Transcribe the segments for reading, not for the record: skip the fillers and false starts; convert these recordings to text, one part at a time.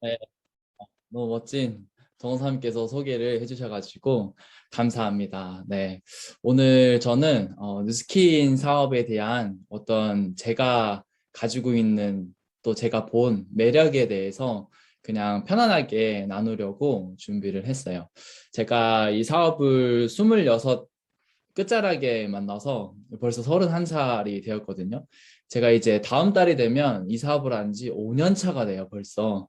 네, 너무 멋진 정선생님께서 소개를 해주셔가지고 감사합니다. 네, 오늘 저는 뉴스킨 사업에 대한 어떤 제가 가지고 있는 또 제가 본 매력에 대해서 그냥 편안하게 나누려고 준비를 했어요. 제가 이 사업을 26 끝자락에 만나서 벌써 31살이 되었거든요. 제가 이제 다음 달이 되면 이 사업을 한 지 5년 차가 돼요, 벌써.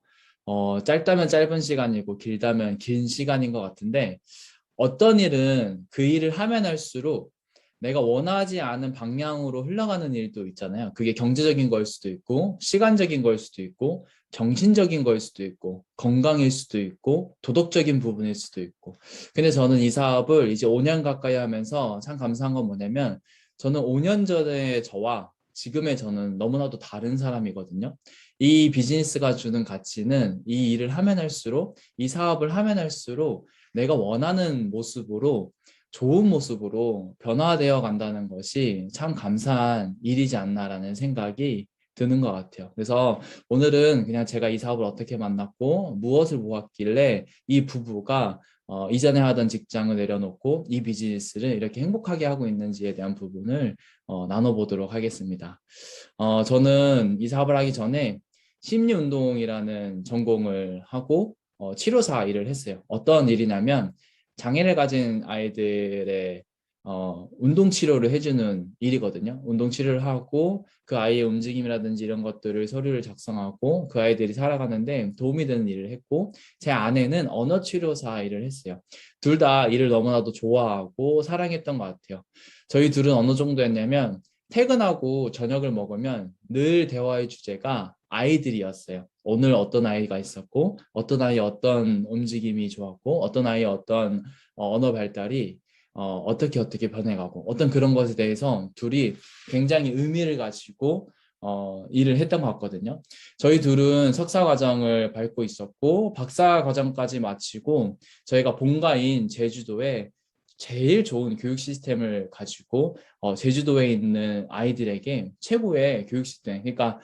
짧다면 짧은 시간이고 길다면 긴 시간인 것 같은데 어떤 일은 그 일을 하면 할수록 내가 원하지 않은 방향으로 흘러가는 일도 있잖아요. 그게 경제적인 걸 수도 있고, 시간적인 걸 수도 있고, 정신적인 걸 수도 있고, 건강일 수도 있고, 도덕적인 부분일 수도 있고. 근데 저는 이 사업을 이제 5년 가까이 하면서 참 감사한 건 뭐냐면, 저는 5년 전에 저와 지금의 저는 너무나도 다른 사람이거든요. 이 비즈니스가 주는 가치는 이 일을 하면 할수록, 이 사업을 하면 할수록 내가 원하는 모습으로 좋은 모습으로 변화되어 간다는 것이 참 감사한 일이지 않나라는 생각이 드는 것 같아요. 그래서 오늘은 그냥 제가 이 사업을 어떻게 만났고 무엇을 모았길래 이 부부가 이전에 하던 직장을 내려놓고 이 비즈니스를 이렇게 행복하게 하고 있는지에 대한 부분을 나눠보도록 하겠습니다. 저는 이 사업을 하기 전에 심리운동이라는 전공을 하고 치료사 일을 했어요. 어떤 일이냐면 장애를 가진 아이들의 운동 치료를 해주는 일이거든요. 운동 치료를 하고 그 아이의 움직임이라든지 이런 것들을 서류를 작성하고 그 아이들이 살아가는데 도움이 되는 일을 했고 제 아내는 언어 치료사 일을 했어요. 둘 다 일을 너무나도 좋아하고 사랑했던 것 같아요. 저희 둘은 어느 정도 했냐면 퇴근하고 저녁을 먹으면 늘 대화의 주제가 아이들이었어요. 오늘 어떤 아이가 있었고, 어떤 아이의 어떤 움직임이 좋았고, 어떤 아이의 어떤 언어 발달이 어떻게 변해가고, 어떤 그런 것에 대해서 둘이 굉장히 의미를 가지고 일을 했던 것 같거든요. 저희 둘은 석사 과정을 밟고 있었고, 박사 과정까지 마치고, 저희가 본가인 제주도에 제일 좋은 교육 시스템을 가지고 제주도에 있는 아이들에게 최고의 교육 시스템, 그러니까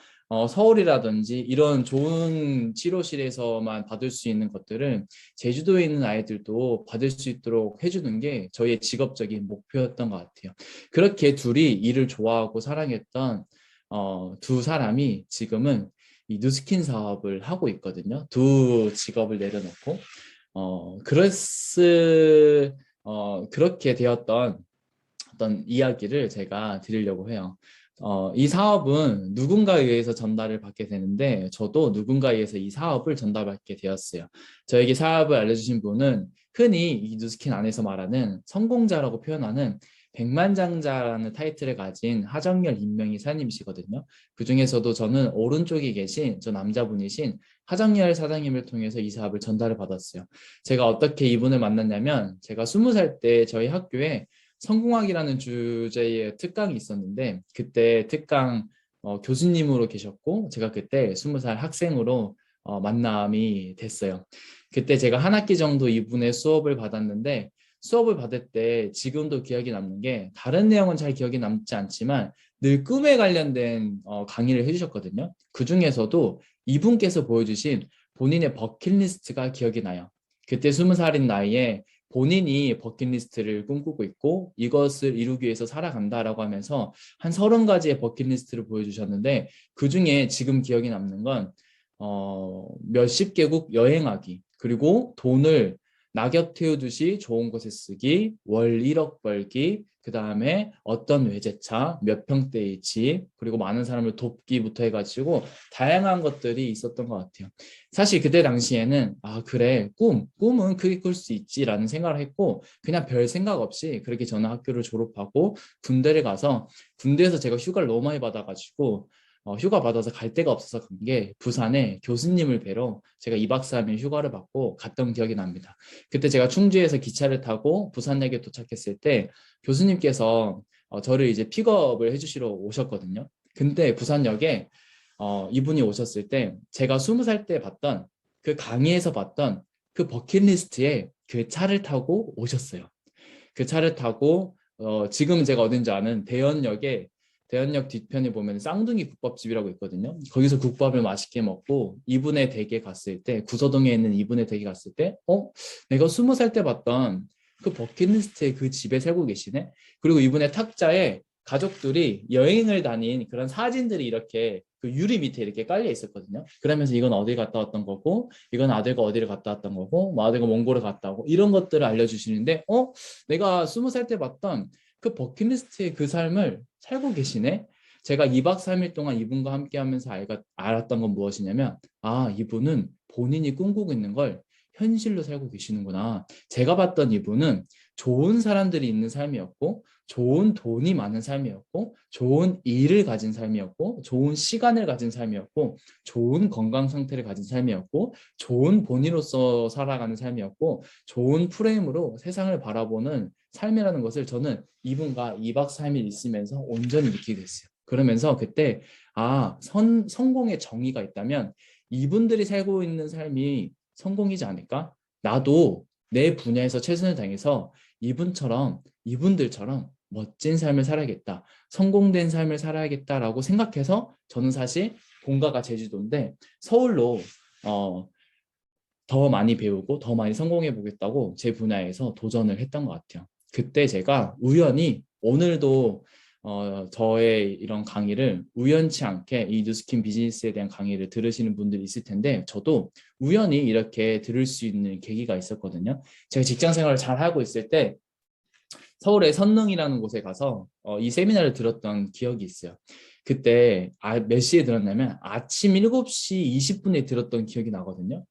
서울이라든지 이런 좋은 치료실에서만 받을 수 있는 것들을 제주도에 있는 아이들도 받을 수 있도록 해주는 게 저희의 직업적인 목표였던 것 같아요. 그렇게 둘이 일을 좋아하고 사랑했던 두 사람이 지금은 이 뉴스킨 사업을 하고 있거든요. 두 직업을 내려놓고 그렇게 되었던 어떤 이야기를 제가 드리려고 해요. 이 사업은 누군가에 의해서 전달을 받게 되는데 저도 누군가에 의해서 이 사업을 전달받게 되었어요. 저에게 사업을 알려주신 분은 흔히 이 뉴스킨 안에서 말하는 성공자라고 표현하는 백만장자라는 타이틀을 가진 하정열 임명희 사장님이시거든요. 그 중에서도 저는 오른쪽에 계신 저 남자분이신 하정열 사장님을 통해서 이 사업을 전달을 받았어요. 제가 어떻게 이분을 만났냐면 제가 20살 때 저희 학교에 성공학이라는 주제의 특강이 있었는데 그때 특강 교수님으로 계셨고 제가 그때 20살 학생으로 만남이 됐어요. 그때 제가 한 학기 정도 이분의 수업을 받았는데 수업을 받을 때 지금도 기억이 남는 게 다른 내용은 잘 기억이 남지 않지만 늘 꿈에 관련된 강의를 해주셨거든요. 그 중에서도 이분께서 보여주신 본인의 버킷리스트가 기억이 나요. 그때 20살인 나이에 본인이 버킷리스트를 꿈꾸고 있고 이것을 이루기 위해서 살아간다라고 하면서 한 30가지의 버킷리스트를 보여주셨는데 그중에 지금 기억이 남는 건 몇십 개국 여행하기 그리고 돈을 낙엽 태우듯이 좋은 곳에 쓰기, 월 1억 벌기, 그 다음에 어떤 외제차, 몇 평대의 집, 그리고 많은 사람을 돕기부터 해가지고 다양한 것들이 있었던 것 같아요. 사실 그때 당시에는 아 그래 꿈은 크게 꿀 수 있지라는 생각을 했고 그냥 별 생각 없이 그렇게 저는 학교를 졸업하고 군대를 가서 군대에서 제가 휴가를 너무 많이 받아가지고 휴가 받아서 갈 데가 없어서 간 게 부산에 교수님을 뵈러 제가 2박 3일 휴가를 받고 갔던 기억이 납니다. 그때 제가 충주에서 기차를 타고 부산역에 도착했을 때 교수님께서 저를 이제 픽업을 해주시러 오셨거든요. 근데 부산역에 이분이 오셨을 때 제가 20살 때 봤던 그 강의에서 봤던 그 버킷리스트에 그 차를 타고 오셨어요. 그 차를 타고 지금은 제가 어딘지 아는 대연역 뒤편에 보면 쌍둥이 국밥집이라고 있거든요. 거기서 국밥을 맛있게 먹고 이분의 댁에 갔을 때, 구서동에 있는 이분의 댁에 갔을 때, 내가 20살 때 봤던 그 버킷리스트의 그 집에 살고 계시네. 그리고 이분의 탁자에 가족들이 여행을 다닌 그런 사진들이 이렇게 그 유리 밑에 이렇게 깔려 있었거든요. 그러면서 이건 어디 갔다 왔던 거고, 이건 아들과 어디를 갔다 왔던 거고, 뭐 아들과 몽골을 갔다 오고, 이런 것들을 알려주시는데, 내가 20살 때 봤던 그 버킷리스트의 그 삶을 살고 계시네. 제가 2박 3일 동안 이분과 함께 하면서 알았던 건 무엇이냐면, 이분은 본인이 꿈꾸고 있는 걸 현실로 살고 계시는구나. 제가 봤던 이분은 좋은 사람들이 있는 삶이었고, 좋은 돈이 많은 삶이었고, 좋은 일을 가진 삶이었고, 좋은 시간을 가진 삶이었고, 좋은 건강 상태를 가진 삶이었고, 좋은 본인으로서 살아가는 삶이었고, 좋은 프레임으로 세상을 바라보는 삶이라는 것을 저는 이분과 2박 3일 있으면서 온전히 느끼게 됐어요. 그러면서 그때 성공의 정의가 있다면 이분들이 살고 있는 삶이 성공이지 않을까? 나도 내 분야에서 최선을 다해서 이분들처럼 멋진 삶을 살아야겠다. 성공된 삶을 살아야겠다라고 생각해서 저는 사실 본가가 제주도인데 서울로 더 많이 배우고 더 많이 성공해 보겠다고 제 분야에서 도전을 했던 것 같아요. 그때 제가 우연히 오늘도 저의 이런 강의를 우연치 않게 이 뉴스킨 비즈니스에 대한 강의를 들으시는 분들이 있을 텐데 저도 우연히 이렇게 들을 수 있는 계기가 있었거든요. 제가 직장 생활을 잘 하고 있을 때 서울의 선릉이라는 곳에 가서 이 세미나를 들었던 기억이 있어요. 그때 몇 시에 들었냐면 아침 7시 20분에 들었던 기억이 나거든요.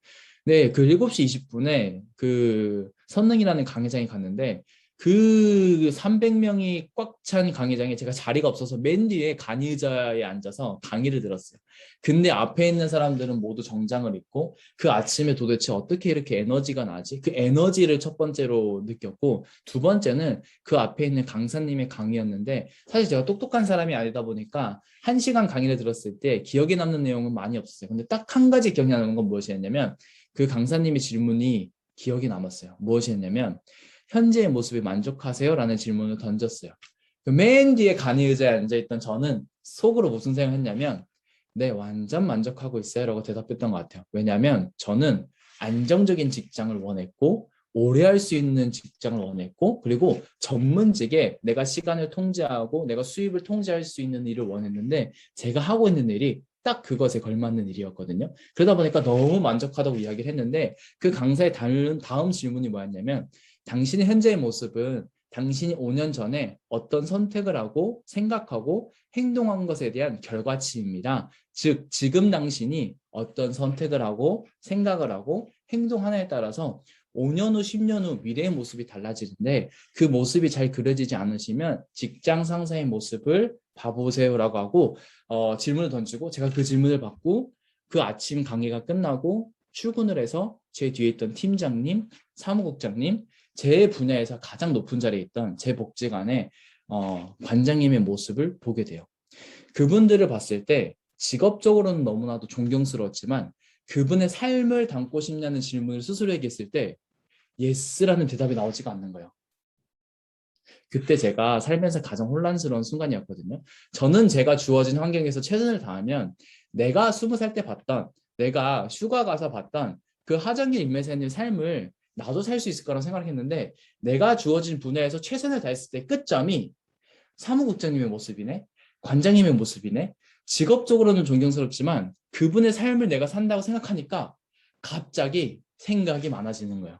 네, 그 7시 20분에 그 선릉이라는 강의장에 갔는데 그 300명이 꽉 찬 강의장에 제가 자리가 없어서 맨 뒤에 간이의자에 앉아서 강의를 들었어요. 근데 앞에 있는 사람들은 모두 정장을 입고 그 아침에 도대체 어떻게 이렇게 에너지가 나지? 그 에너지를 첫 번째로 느꼈고 두 번째는 그 앞에 있는 강사님의 강의였는데 사실 제가 똑똑한 사람이 아니다 보니까 1시간 강의를 들었을 때 기억에 남는 내용은 많이 없었어요. 근데 딱 한 가지 기억이 나는 건 무엇이었냐면 그 강사님의 질문이 기억이 남았어요. 무엇이었냐면 현재의 모습에 만족하세요? 라는 질문을 던졌어요. 맨 뒤에 간이 의자에 앉아있던 저는 속으로 무슨 생각을 했냐면 네, 완전 만족하고 있어요 라고 대답했던 것 같아요. 왜냐하면 저는 안정적인 직장을 원했고 오래 할 수 있는 직장을 원했고 그리고 전문직에 내가 시간을 통제하고 내가 수입을 통제할 수 있는 일을 원했는데 제가 하고 있는 일이 딱 그것에 걸맞는 일이었거든요. 그러다 보니까 너무 만족하다고 이야기를 했는데 그 강사의 다음 질문이 뭐였냐면 당신의 현재의 모습은 당신이 5년 전에 어떤 선택을 하고 생각하고 행동한 것에 대한 결과치입니다. 즉 지금 당신이 어떤 선택을 하고 생각을 하고 행동하냐에 따라서 5년 후, 10년 후 미래의 모습이 달라지는데 그 모습이 잘 그려지지 않으시면 직장 상사의 모습을 봐보세요라고 하고 질문을 던지고 제가 그 질문을 받고 그 아침 강의가 끝나고 출근을 해서 제 뒤에 있던 팀장님, 사무국장님, 제 분야에서 가장 높은 자리에 있던 제 복지관의 관장님의 모습을 보게 돼요. 그분들을 봤을 때 직업적으로는 너무나도 존경스러웠지만 그분의 삶을 담고 싶냐는 질문을 스스로에게 했을 때 예스라는 대답이 나오지가 않는 거예요. 그때 제가 살면서 가장 혼란스러운 순간이었거든요. 저는 제가 주어진 환경에서 최선을 다하면 내가 20살 때 봤던 내가 휴가 가서 봤던 그 하정길 임매사님 삶을 나도 살 수 있을 거라고 생각했는데 내가 주어진 분야에서 최선을 다했을 때 끝점이 사무국장님의 모습이네, 관장님의 모습이네. 직업적으로는 존경스럽지만 그분의 삶을 내가 산다고 생각하니까 갑자기 생각이 많아지는 거예요.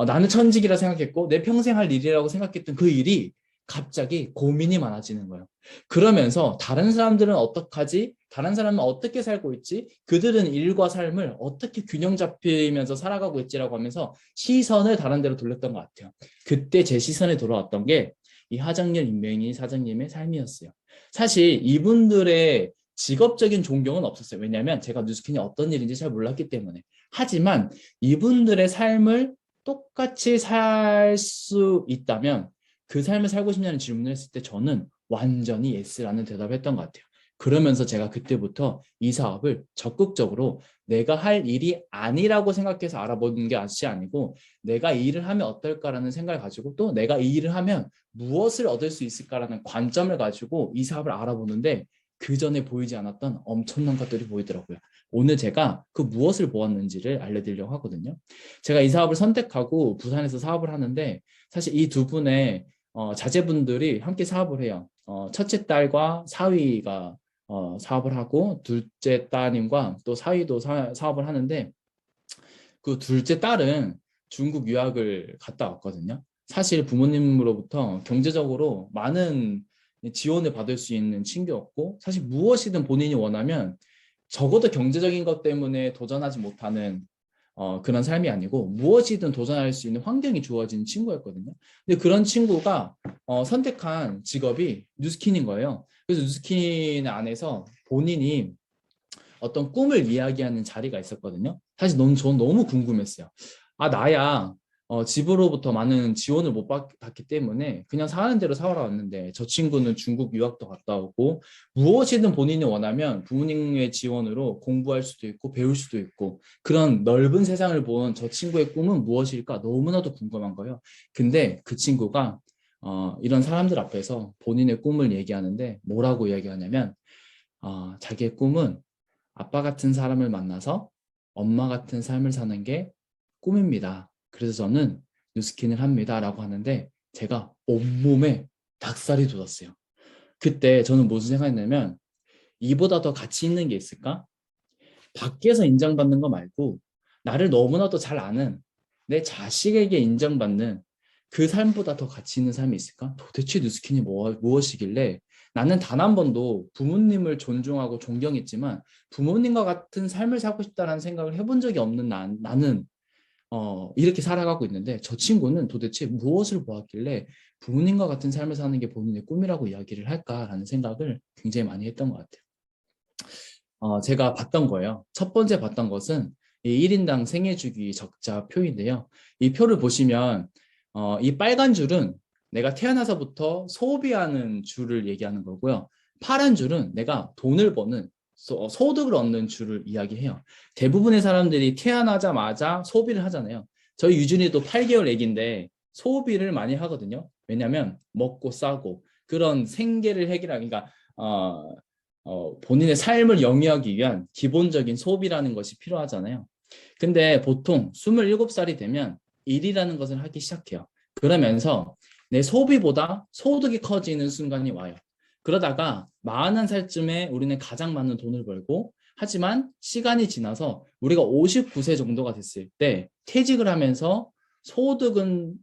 나는 천직이라 생각했고 내 평생 할 일이라고 생각했던 그 일이 갑자기 고민이 많아지는 거예요. 그러면서 다른 사람들은 어떡하지? 다른 사람은 어떻게 살고 있지? 그들은 일과 삶을 어떻게 균형 잡히면서 살아가고 있지라고 하면서 시선을 다른 데로 돌렸던 것 같아요. 그때 제 시선에 돌아왔던 게 이 하정열 임명희 사장님의 삶이었어요. 사실 이분들의 직업적인 존경은 없었어요. 왜냐하면 제가 뉴스킨이 어떤 일인지 잘 몰랐기 때문에. 하지만 이분들의 삶을 똑같이 살 수 있다면 그 삶을 살고 싶냐는 질문을 했을 때 저는 완전히 예스라는 대답을 했던 것 같아요. 그러면서 제가 그때부터 이 사업을 적극적으로 내가 할 일이 아니라고 생각해서 알아보는 게 아니고 내가 이 일을 하면 어떨까라는 생각을 가지고 또 내가 이 일을 하면 무엇을 얻을 수 있을까라는 관점을 가지고 이 사업을 알아보는데 그 전에 보이지 않았던 엄청난 것들이 보이더라고요. 오늘 제가 그 무엇을 보았는지를 알려드리려고 하거든요. 제가 이 사업을 선택하고 부산에서 사업을 하는데 사실 이 두 분의 자제분들이 함께 사업을 해요. 첫째 딸과 사위가 사업을 하고 둘째 따님과 또 사위도 사업을 하는데 그 둘째 딸은 중국 유학을 갔다 왔거든요. 사실 부모님으로부터 경제적으로 많은 지원을 받을 수 있는 친구였고 사실 무엇이든 본인이 원하면 적어도 경제적인 것 때문에 도전하지 못하는 그런 삶이 아니고 무엇이든 도전할 수 있는 환경이 주어진 친구였거든요. 근데 그런 친구가 선택한 직업이 뉴스킨인 거예요. 그래서 뉴스킨 안에서 본인이 어떤 꿈을 이야기하는 자리가 있었거든요. 사실 전 너무 궁금했어요. 아, 나야 집으로부터 많은 지원을 못 받기 때문에 그냥 사는 대로 살아왔는데 저 친구는 중국 유학도 갔다 오고 무엇이든 본인이 원하면 부모님의 지원으로 공부할 수도 있고 배울 수도 있고 그런 넓은 세상을 본 저 친구의 꿈은 무엇일까 너무나도 궁금한 거예요. 근데 그 친구가 이런 사람들 앞에서 본인의 꿈을 얘기하는데 뭐라고 이야기하냐면 자기의 꿈은 아빠 같은 사람을 만나서 엄마 같은 삶을 사는 게 꿈입니다. 그래서 저는 뉴스킨을 합니다. 라고 하는데 제가 온몸에 닭살이 돋았어요. 그때 저는 무슨 생각했냐면 이보다 더 가치 있는 게 있을까? 밖에서 인정받는 거 말고 나를 너무나도 잘 아는 내 자식에게 인정받는 그 삶보다 더 가치 있는 삶이 있을까? 도대체 뉴스킨이 무엇이길래 나는 단 한 번도 부모님을 존중하고 존경했지만 부모님과 같은 삶을 살고 싶다는 생각을 해본 적이 없는 나는 이렇게 살아가고 있는데 저 친구는 도대체 무엇을 보았길래 부모님과 같은 삶을 사는 게 본인의 꿈이라고 이야기를 할까라는 생각을 굉장히 많이 했던 것 같아요. 제가 봤던 거예요. 첫 번째 봤던 것은 이 1인당 생애주기 적자 표인데요. 이 표를 보시면 이 빨간 줄은 내가 태어나서부터 소비하는 줄을 얘기하는 거고요. 파란 줄은 내가 돈을 버는 소득을 얻는 줄을 이야기해요. 대부분의 사람들이 태어나자마자 소비를 하잖아요. 저희 유준이도 8개월 애기인데 소비를 많이 하거든요. 왜냐하면 먹고 싸고 그런 생계를 해결하기, 그러니까 본인의 삶을 영위하기 위한 기본적인 소비라는 것이 필요하잖아요. 근데 보통 27살이 되면 일이라는 것을 하기 시작해요. 그러면서 내 소비보다 소득이 커지는 순간이 와요. 그러다가 41살쯤에 우리는 가장 많은 돈을 벌고 하지만 시간이 지나서 우리가 59세 정도가 됐을 때 퇴직을 하면서 소득은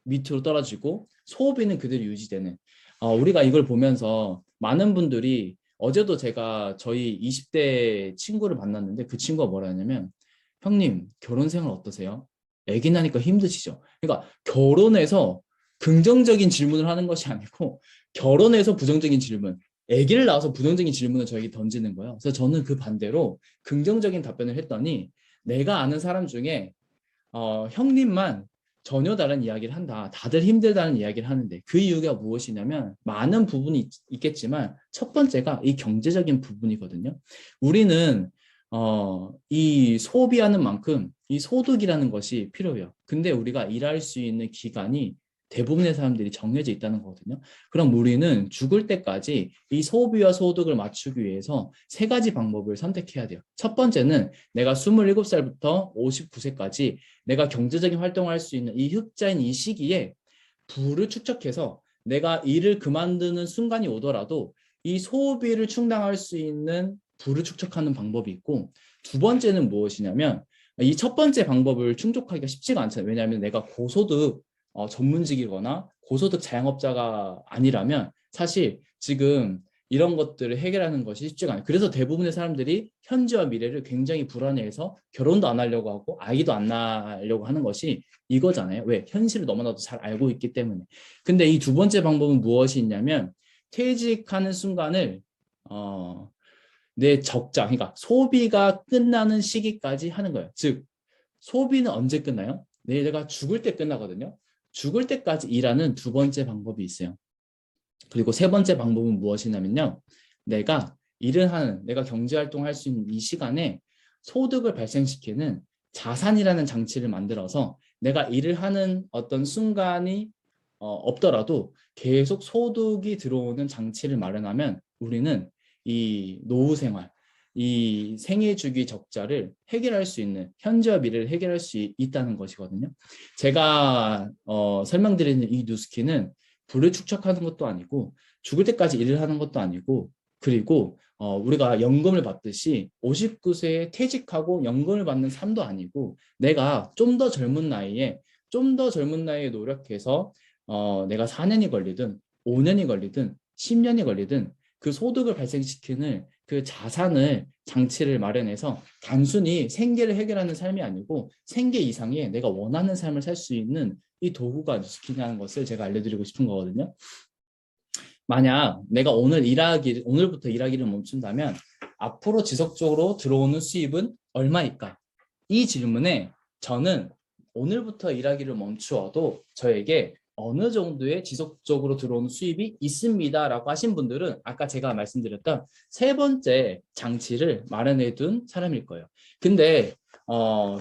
밑으로 떨어지고 소비는 그대로 유지되는 우리가 이걸 보면서 많은 분들이 어제도 제가 저희 20대 친구를 만났는데 그 친구가 뭐라 하냐면 형님 결혼 생활 어떠세요? 아기 나니까 힘드시죠? 그러니까 결혼해서 긍정적인 질문을 하는 것이 아니고 결혼해서 부정적인 질문, 아기를 낳아서 부정적인 질문을 저에게 던지는 거예요. 그래서 저는 그 반대로 긍정적인 답변을 했더니 내가 아는 사람 중에 형님만 전혀 다른 이야기를 한다. 다들 힘들다는 이야기를 하는데 그 이유가 무엇이냐면 많은 부분이 있겠지만 첫 번째가 이 경제적인 부분이거든요. 우리는 이 소비하는 만큼 이 소득이라는 것이 필요해요. 근데 우리가 일할 수 있는 기간이 대부분의 사람들이 정해져 있다는 거거든요. 그럼 우리는 죽을 때까지 이 소비와 소득을 맞추기 위해서 세 가지 방법을 선택해야 돼요. 첫 번째는 내가 27살부터 59세까지 내가 경제적인 활동을 할 수 있는 이 흑자인 이 시기에 부를 축적해서 내가 일을 그만두는 순간이 오더라도 이 소비를 충당할 수 있는 부를 축적하는 방법이 있고 두 번째는 무엇이냐면 이 첫 번째 방법을 충족하기가 쉽지가 않잖아요. 왜냐하면 내가 고소득 전문직이거나 고소득 자영업자가 아니라면 사실 지금 이런 것들을 해결하는 것이 쉽지가 않아요. 그래서 대부분의 사람들이 현재와 미래를 굉장히 불안해해서 결혼도 안 하려고 하고 아이도 안 낳으려고 하는 것이 이거잖아요. 왜? 현실을 너무나도 잘 알고 있기 때문에. 근데 이 두 번째 방법은 무엇이 있냐면 퇴직하는 순간을 내 적자, 그러니까 소비가 끝나는 시기까지 하는 거예요. 즉 소비는 언제 끝나요? 내가 죽을 때 끝나거든요. 죽을 때까지 일하는 두 번째 방법이 있어요. 그리고 세 번째 방법은 무엇이냐면요. 내가 일을 하는, 내가 경제활동을 할 수 있는 이 시간에 소득을 발생시키는 자산이라는 장치를 만들어서 내가 일을 하는 어떤 순간이 없더라도 계속 소득이 들어오는 장치를 마련하면 우리는 이 노후 생활, 이 생애 주기 적자를 해결할 수 있는, 현재와 미래를 해결할 수 있다는 것이거든요. 제가 설명드리는 이 뉴스키는 부를 축적하는 것도 아니고 죽을 때까지 일을 하는 것도 아니고, 그리고 우리가 연금을 받듯이 59세에 퇴직하고 연금을 받는 삶도 아니고, 내가 좀 더 젊은 나이에 노력해서 내가 4년이 걸리든 5년이 걸리든 10년이 걸리든 그 소득을 발생시키는 그 자산을, 장치를 마련해서 단순히 생계를 해결하는 삶이 아니고 생계 이상의 내가 원하는 삶을 살 수 있는 이 도구가 뉴스키냐는 것을 제가 알려드리고 싶은 거거든요. 만약 내가 오늘부터 일하기를 멈춘다면 앞으로 지속적으로 들어오는 수입은 얼마일까? 이 질문에 저는 오늘부터 일하기를 멈추어도 저에게 어느 정도의 지속적으로 들어오는 수입이 있습니다라고 하신 분들은 아까 제가 말씀드렸던 세 번째 장치를 마련해 둔 사람일 거예요. 근데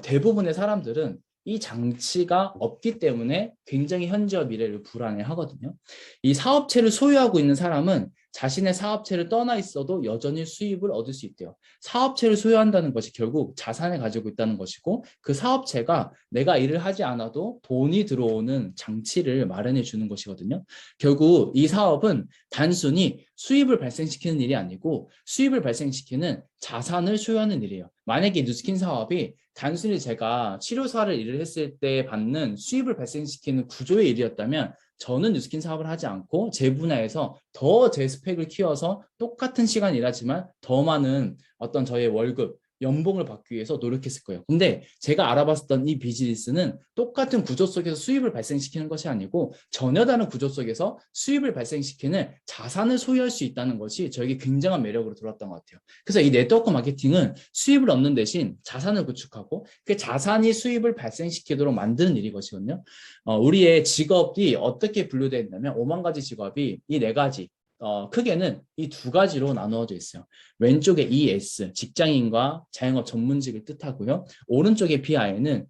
대부분의 사람들은 이 장치가 없기 때문에 굉장히 현재와 미래를 불안해하거든요. 이 사업체를 소유하고 있는 사람은 자신의 사업체를 떠나 있어도 여전히 수입을 얻을 수 있대요. 사업체를 소유한다는 것이 결국 자산을 가지고 있다는 것이고, 그 사업체가 내가 일을 하지 않아도 돈이 들어오는 장치를 마련해 주는 것이거든요. 결국 이 사업은 단순히 수입을 발생시키는 일이 아니고 수입을 발생시키는 자산을 소유하는 일이에요. 만약에 뉴스킨 사업이 단순히 제가 치료사를 일을 했을 때 받는 수입을 발생시키는 구조의 일이었다면 저는 뉴스킨 사업을 하지 않고 제 분야에서 더 제 스펙을 키워서 똑같은 시간 일하지만 더 많은 어떤 저의 월급, 연봉을 받기 위해서 노력했을 거예요. 근데 제가 알아봤던 이 비즈니스는 똑같은 구조 속에서 수입을 발생시키는 것이 아니고 전혀 다른 구조 속에서 수입을 발생시키는 자산을 소유할 수 있다는 것이 저에게 굉장한 매력으로 들어왔던 것 같아요. 그래서 이 네트워크 마케팅은 수입을 얻는 대신 자산을 구축하고 그 자산이 수입을 발생시키도록 만드는 일이거든요. 우리의 직업이 어떻게 분류되어 있냐면 5만 가지 직업이 이 네 가지, 크게는 이 두 가지로 나누어져 있어요. 왼쪽에 ES, 직장인과 자영업 전문직을 뜻하고요. 오른쪽에 BI는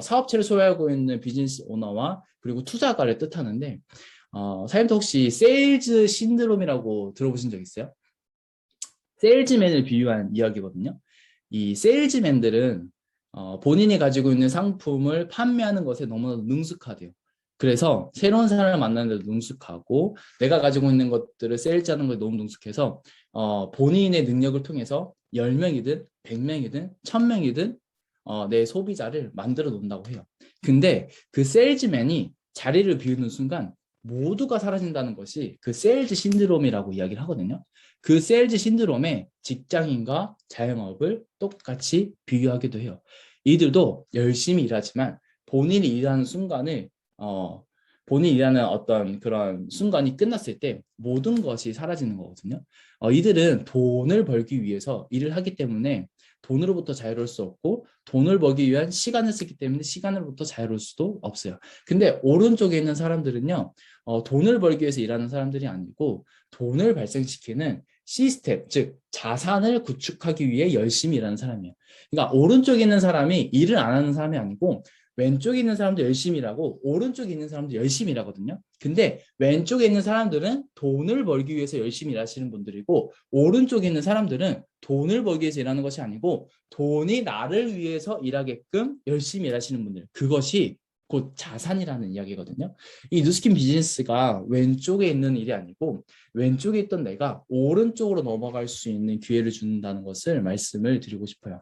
사업체를 소유하고 있는 비즈니스 오너와 그리고 투자가를 뜻하는데, 사장님도 혹시 세일즈 신드롬이라고 들어보신 적 있어요? 세일즈맨을 비유한 이야기거든요. 이 세일즈맨들은 본인이 가지고 있는 상품을 판매하는 것에 너무나 능숙하대요. 그래서 새로운 사람을 만나는 데도 능숙하고 내가 가지고 있는 것들을 세일즈하는 것에 너무 능숙해서 본인의 능력을 통해서 10명이든 100명이든 1000명이든 내 소비자를 만들어 놓는다고 해요. 근데 그 세일즈맨이 자리를 비우는 순간 모두가 사라진다는 것이 그 세일즈 신드롬이라고 이야기를 하거든요. 그 세일즈 신드롬에 직장인과 자영업을 똑같이 비교하기도 해요. 이들도 열심히 일하지만 본인이 일하는 순간을 본인이 일하는 어떤 그런 순간이 끝났을 때 모든 것이 사라지는 거거든요. 이들은 돈을 벌기 위해서 일을 하기 때문에 돈으로부터 자유로울 수 없고 돈을 벌기 위한 시간을 쓰기 때문에 시간으로부터 자유로울 수도 없어요. 근데 오른쪽에 있는 사람들은요, 돈을 벌기 위해서 일하는 사람들이 아니고 돈을 발생시키는 시스템, 즉 자산을 구축하기 위해 열심히 일하는 사람이에요. 그러니까 오른쪽에 있는 사람이 일을 안 하는 사람이 아니고 왼쪽에 있는 사람도 열심히 일하고 오른쪽에 있는 사람도 열심히 일하거든요. 근데 왼쪽에 있는 사람들은 돈을 벌기 위해서 열심히 일하시는 분들이고 오른쪽에 있는 사람들은 돈을 벌기 위해서 일하는 것이 아니고 돈이 나를 위해서 일하게끔 열심히 일하시는 분들. 그것이 곧 자산이라는 이야기거든요. 이 뉴스킨 비즈니스가 왼쪽에 있는 일이 아니고 왼쪽에 있던 내가 오른쪽으로 넘어갈 수 있는 기회를 준다는 것을 말씀을 드리고 싶어요.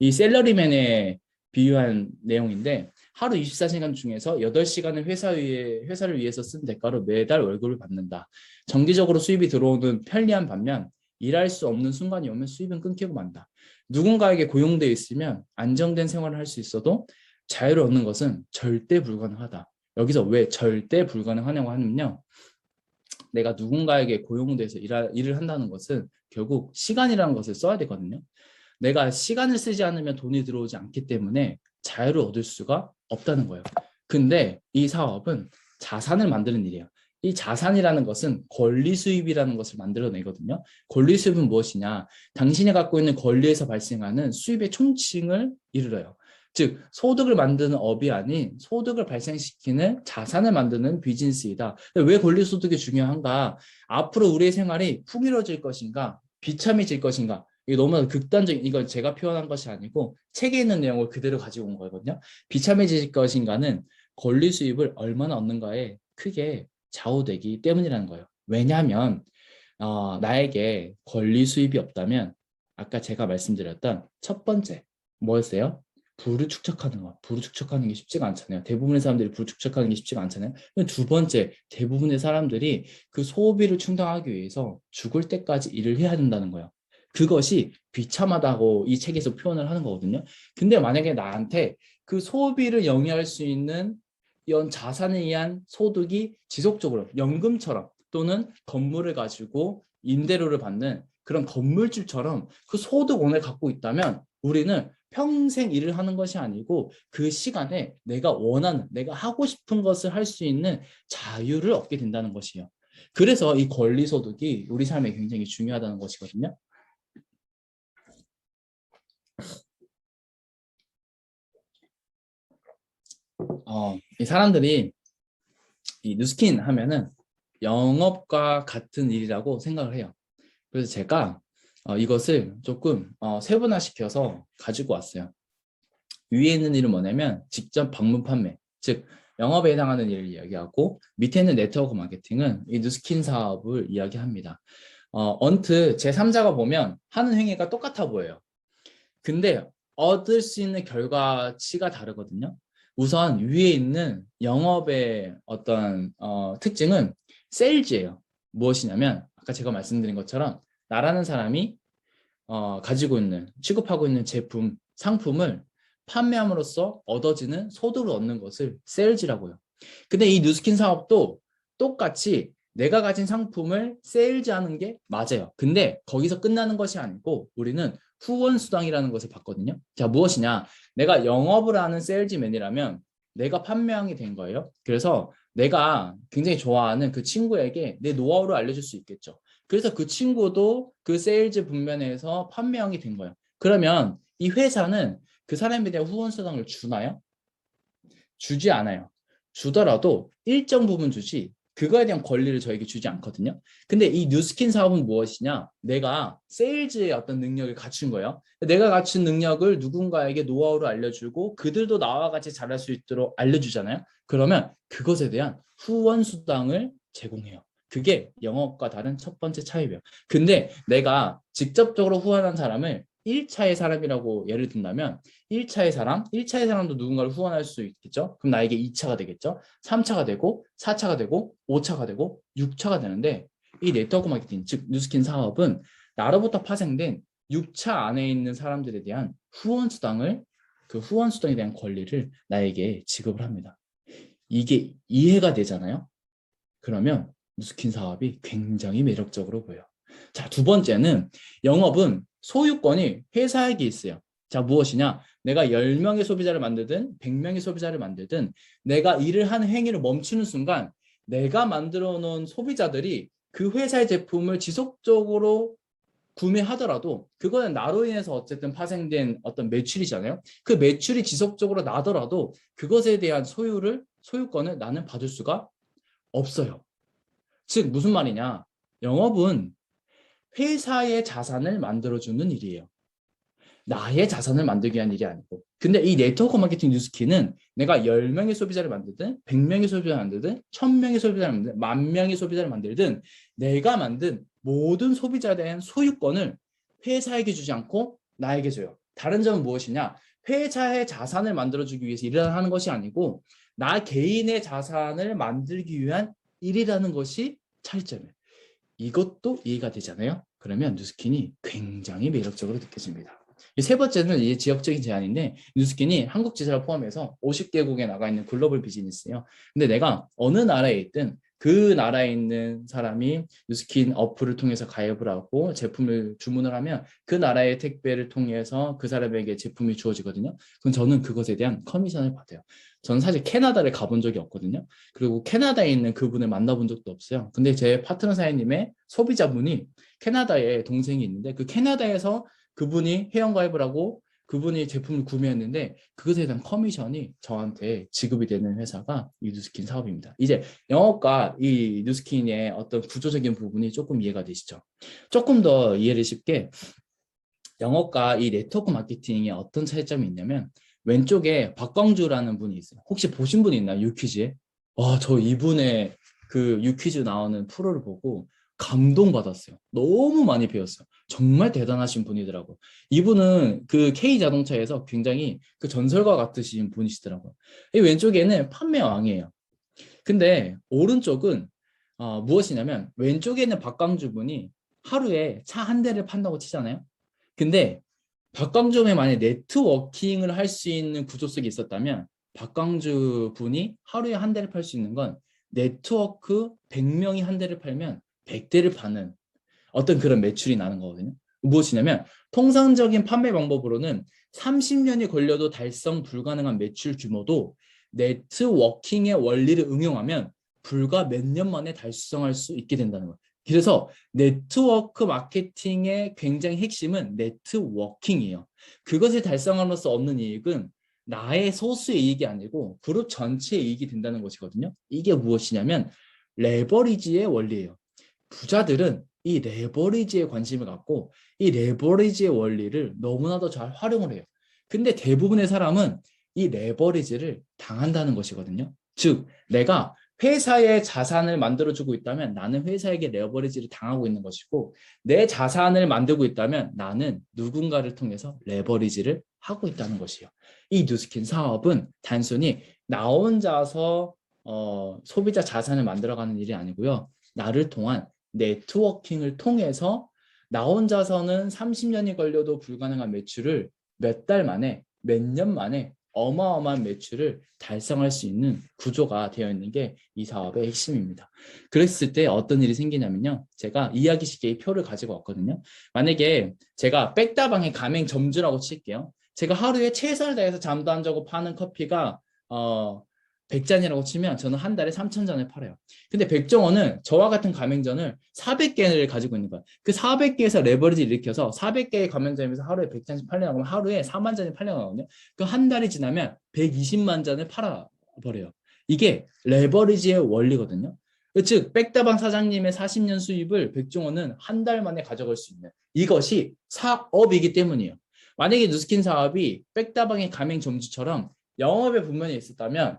이 셀러리맨에 비유한 내용인데 하루 24시간 중에서 8시간을 회사를 위해서 쓴 대가로 매달 월급을 받는다. 정기적으로 수입이 들어오는 편리한 반면 일할 수 없는 순간이 오면 수입은 끊기고 만다. 누군가에게 고용되어 있으면 안정된 생활을 할 수 있어도 자유를 얻는 것은 절대 불가능하다. 여기서 왜 절대 불가능하냐고 하면요. 내가 누군가에게 고용돼서 일을 한다는 것은 결국 시간이라는 것을 써야 되거든요. 내가 시간을 쓰지 않으면 돈이 들어오지 않기 때문에 자유를 얻을 수가 없다는 거예요. 근데 이 사업은 자산을 만드는 일이에요. 이 자산이라는 것은 권리 수입이라는 것을 만들어내거든요. 권리 수입은 무엇이냐? 당신이 갖고 있는 권리에서 발생하는 수입의 총칭을 이르러요. 즉 소득을 만드는 업이 아닌 소득을 발생시키는 자산을 만드는 비즈니스이다. 왜 권리소득이 중요한가? 앞으로 우리의 생활이 풍요로워질 것인가? 비참해질 것인가? 이게 너무 극단적인, 이걸 제가 표현한 것이 아니고 책에 있는 내용을 그대로 가지고 온 거거든요. 비참해질 것인가는 권리 수입을 얼마나 얻는가에 크게 좌우되기 때문이라는 거예요. 왜냐하면 나에게 권리 수입이 없다면 아까 제가 말씀드렸던 첫 번째 뭐였어요? 부를 축적하는 거. 부를 축적하는 게 쉽지가 않잖아요. 대부분의 사람들이 부를 축적하는 게 쉽지가 않잖아요. 두 번째, 대부분의 사람들이 그 소비를 충당하기 위해서 죽을 때까지 일을 해야 된다는 거예요. 그것이 비참하다고 이 책에서 표현을 하는 거거든요. 근데 만약에 나한테 그 소비를 영위할 수 있는 이런 자산에 의한 소득이 지속적으로 연금처럼 또는 건물을 가지고 임대료를 받는 그런 건물주처럼 그 소득원을 갖고 있다면 우리는 평생 일을 하는 것이 아니고 그 시간에 내가 원하는, 내가 하고 싶은 것을 할 수 있는 자유를 얻게 된다는 것이에요. 그래서 이 권리소득이 우리 삶에 굉장히 중요하다는 것이거든요. 이 사람들이 이 누스킨 하면은 영업과 같은 일이라고 생각을 해요. 그래서 제가 이것을 조금 세분화시켜서 가지고 왔어요. 위에 있는 일은 뭐냐면 직접 방문 판매, 즉 영업에 해당하는 일을 이야기하고 밑에 있는 네트워크 마케팅은 이 누스킨 사업을 이야기합니다. 언뜻 제3자가 보면 하는 행위가 똑같아 보여요. 근데 얻을 수 있는 결과치가 다르거든요. 우선 위에 있는 영업의 어떤 특징은 세일즈예요. 무엇이냐면 아까 제가 말씀드린 것처럼 나라는 사람이 가지고 있는, 취급하고 있는 제품, 상품을 판매함으로써 얻어지는 소득을 얻는 것을 세일즈라고요. 근데 이 뉴스킨 사업도 똑같이 내가 가진 상품을 세일즈하는 게 맞아요. 근데 거기서 끝나는 것이 아니고 우리는 후원 수당이라는 것을 받거든요. 자, 무엇이냐? 내가 영업을 하는 세일즈맨이라면 내가 판매왕이 된 거예요. 그래서 내가 굉장히 좋아하는 그 친구에게 내 노하우를 알려줄 수 있겠죠. 그래서 그 친구도 그 세일즈 분면에서 판매왕이 된 거예요. 그러면 이 회사는 그 사람에 대한 후원 수당을 주나요? 주지 않아요. 주더라도 일정 부분 주지 그거에 대한 권리를 저에게 주지 않거든요. 근데 이 뉴스킨 사업은 무엇이냐? 내가 세일즈의 어떤 능력을 갖춘 거예요. 내가 갖춘 능력을 누군가에게 노하우를 알려주고 그들도 나와 같이 잘할 수 있도록 알려주잖아요. 그러면 그것에 대한 후원 수당을 제공해요. 그게 영업과 다른 첫 번째 차이예요. 근데 내가 직접적으로 후원한 사람을 1차의 사람이라고 예를 든다면 1차의 사람, 1차의 사람도 누군가를 후원할 수 있겠죠? 그럼 나에게 2차가 되겠죠? 3차가 되고 4차가 되고 5차가 되고 6차가 되는데 이 네트워크 마케팅, 즉 뉴스킨 사업은 나로부터 파생된 6차 안에 있는 사람들에 대한 후원 수당을 그 후원 수당에 대한 권리를 나에게 지급을 합니다. 이게 이해가 되잖아요? 그러면 뉴스킨 사업이 굉장히 매력적으로 보여요. 자, 두 번째는 영업은 소유권이 회사에게 있어요. 자, 무엇이냐? 내가 10명의 소비자를 만들든 100명의 소비자를 만들든 내가 일을 하는 행위를 멈추는 순간 내가 만들어 놓은 소비자들이 그 회사의 제품을 지속적으로 구매하더라도 그거는 나로 인해서 어쨌든 파생된 어떤 매출이잖아요. 그 매출이 지속적으로 나더라도 그것에 대한 소유권을 나는 받을 수가 없어요. 즉 무슨 말이냐? 영업은 회사의 자산을 만들어주는 일이에요. 나의 자산을 만들기 위한 일이 아니고. 근데 이 네트워크 마케팅 뉴스키는 내가 10명의 소비자를 만들든 100명의 소비자를 만들든 1000명의 소비자를 만들든 10,000명의 소비자를 만들든 내가 만든 모든 소비자에 대한 소유권을 회사에게 주지 않고 나에게 줘요. 다른 점은 무엇이냐? 회사의 자산을 만들어주기 위해서 일을 하는 것이 아니고 나 개인의 자산을 만들기 위한 일이라는 것이 차이점이에요. 이것도 이해가 되잖아요. 그러면 뉴스킨이 굉장히 매력적으로 느껴집니다. 세 번째는 이제 지역적인 제한인데 뉴스킨이 한국 지사를 포함해서 50개국에 나가 있는 글로벌 비즈니스예요. 근데 내가 어느 나라에 있든 그 나라에 있는 사람이 뉴스킨 어플을 통해서 가입을 하고 제품을 주문을 하면 그 나라의 택배를 통해서 그 사람에게 제품이 주어지거든요. 그럼 저는 그것에 대한 커미션을 받아요. 저는 사실 캐나다를 가본 적이 없거든요. 그리고 캐나다에 있는 그분을 만나본 적도 없어요. 근데 제 파트너 사장님의 소비자분이 캐나다에 동생이 있는데 그 캐나다에서 그분이 회원가입을 하고 그분이 제품을 구매했는데 그것에 대한 커미션이 저한테 지급이 되는 회사가 이 뉴스킨 사업입니다. 이제 영업과 이 뉴스킨의 어떤 구조적인 부분이 조금 이해가 되시죠? 조금 더 이해를 쉽게 영업과 이 네트워크 마케팅에 어떤 차이점이 있냐면 왼쪽에 박광주라는 분이 있어요. 혹시 보신 분 있나요? 유퀴즈에? 와, 저 이분의 그 유퀴즈 나오는 프로를 보고 감동받았어요. 너무 많이 배웠어요. 정말 대단하신 분이더라고요. 이분은 그 K자동차에서 굉장히 그 전설과 같으신 분이시더라고요. 이 왼쪽에는 판매왕이에요. 근데 오른쪽은 무엇이냐면 왼쪽에는 박광주 분이 하루에 차 한 대를 판다고 치잖아요. 근데 박광주에 만약 네트워킹을 할 수 있는 구조 속에 있었다면 박광주 분이 하루에 한 대를 팔 수 있는 건 네트워크 100명이 한 대를 팔면 100대를 파는 어떤 그런 매출이 나는 거거든요. 무엇이냐면 통상적인 판매 방법으로는 30년이 걸려도 달성 불가능한 매출 규모도 네트워킹의 원리를 응용하면 불과 몇 년 만에 달성할 수 있게 된다는 거예요. 그래서 네트워크 마케팅의 굉장히 핵심은 네트워킹이에요. 그것을 달성함으로써 얻는 이익은 나의 소수의 이익이 아니고 그룹 전체의 이익이 된다는 것이거든요. 이게 무엇이냐면 레버리지의 원리예요. 부자들은 이 레버리지에 관심을 갖고 이 레버리지의 원리를 너무나도 잘 활용을 해요. 근데 대부분의 사람은 이 레버리지를 당한다는 것이거든요. 즉, 내가 회사의 자산을 만들어주고 있다면 나는 회사에게 레버리지를 당하고 있는 것이고 내 자산을 만들고 있다면 나는 누군가를 통해서 레버리지를 하고 있다는 것이에요. 이 뉴스킨 사업은 단순히 나 혼자서 소비자 자산을 만들어가는 일이 아니고요. 나를 통한 네트워킹을 통해서 나 혼자서는 30년이 걸려도 불가능한 매출을 몇 달 만에, 몇 년 만에 어마어마한 매출을 달성할 수 있는 구조가 되어 있는 게 이 사업의 핵심입니다. 그랬을 때 어떤 일이 생기냐면요. 제가 이야기 쉽게 표를 가지고 왔거든요. 만약에 제가 백다방의 가맹점주라고 칠게요. 제가 하루에 최선을 다해서 잠도 안 자고 파는 커피가 100잔이라고 치면 저는 한 달에 3,000잔을 팔아요. 근데 백종원은 저와 같은 가맹점을 400개를 가지고 있는 거예요. 그 400개에서 레버리지를 일으켜서 400개의 가맹점에서 하루에 100잔씩 팔려나가면 하루에 4만 잔이 팔려나가거든요. 그 한 달이 지나면 120만 잔을 팔아버려요. 이게 레버리지의 원리거든요. 즉 백다방 사장님의 40년 수입을 백종원은 한 달 만에 가져갈 수 있는 이것이 사업이기 때문이에요. 만약에 뉴스킨 사업이 백다방의 가맹점주처럼 영업의 분면이 있었다면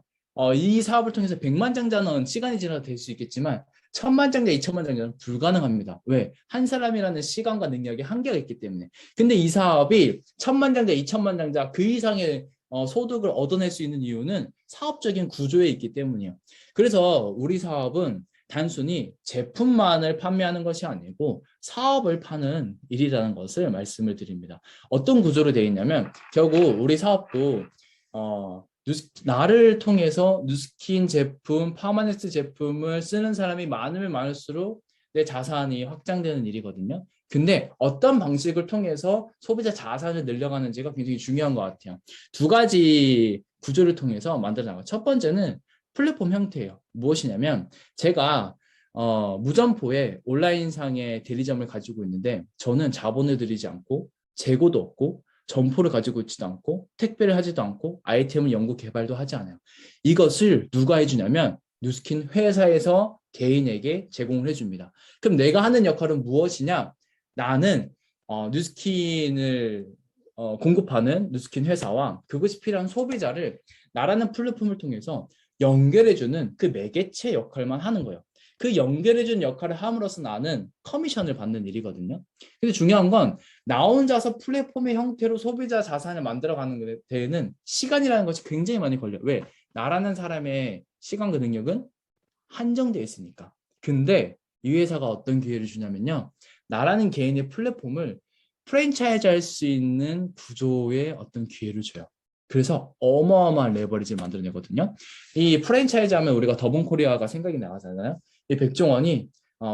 이 사업을 통해서 100만 장자는 시간이 지나도 될 수 있겠지만 1000만 장자, 2000만 장자는 불가능합니다. 왜? 한 사람이라는 시간과 능력에 한계가 있기 때문에. 근데 이 사업이 1000만 장자, 2000만 장자 그 이상의 소득을 얻어낼 수 있는 이유는 사업적인 구조에 있기 때문이에요. 그래서 우리 사업은 단순히 제품만을 판매하는 것이 아니고 사업을 파는 일이라는 것을 말씀을 드립니다. 어떤 구조로 되어 있냐면 결국 우리 사업도 나를 통해서 뉴스킨 제품, 파마넥스 제품을 쓰는 사람이 많으면 많을수록 내 자산이 확장되는 일이거든요. 근데 어떤 방식을 통해서 소비자 자산을 늘려가는지가 굉장히 중요한 것 같아요. 두 가지 구조를 통해서 만들어 나가요. 첫 번째는 플랫폼 형태예요. 무엇이냐면 제가 무점포에 온라인상의 대리점을 가지고 있는데 저는 자본을 들이지 않고 재고도 없고 점포를 가지고 있지도 않고 택배를 하지도 않고 아이템을 연구 개발도 하지 않아요. 이것을 누가 해주냐면 뉴스킨 회사에서 개인에게 제공을 해줍니다. 그럼 내가 하는 역할은 무엇이냐? 나는 뉴스킨을 공급하는 뉴스킨 회사와 그것이 필요한 소비자를 나라는 플랫폼을 통해서 연결해주는 그 매개체 역할만 하는 거예요. 그 연결해준 역할을 함으로써 나는 커미션을 받는 일이거든요. 근데 중요한 건 나 혼자서 플랫폼의 형태로 소비자 자산을 만들어가는 데에는 시간이라는 것이 굉장히 많이 걸려요. 왜? 나라는 사람의 시간과 능력은 한정되어 있으니까. 근데 이 회사가 어떤 기회를 주냐면요. 나라는 개인의 플랫폼을 프랜차이즈 할 수 있는 구조의 어떤 기회를 줘요. 그래서 어마어마한 레버리지를 만들어내거든요. 이 프랜차이즈 하면 우리가 더본코리아가 생각이 나잖아요. 이 백종원이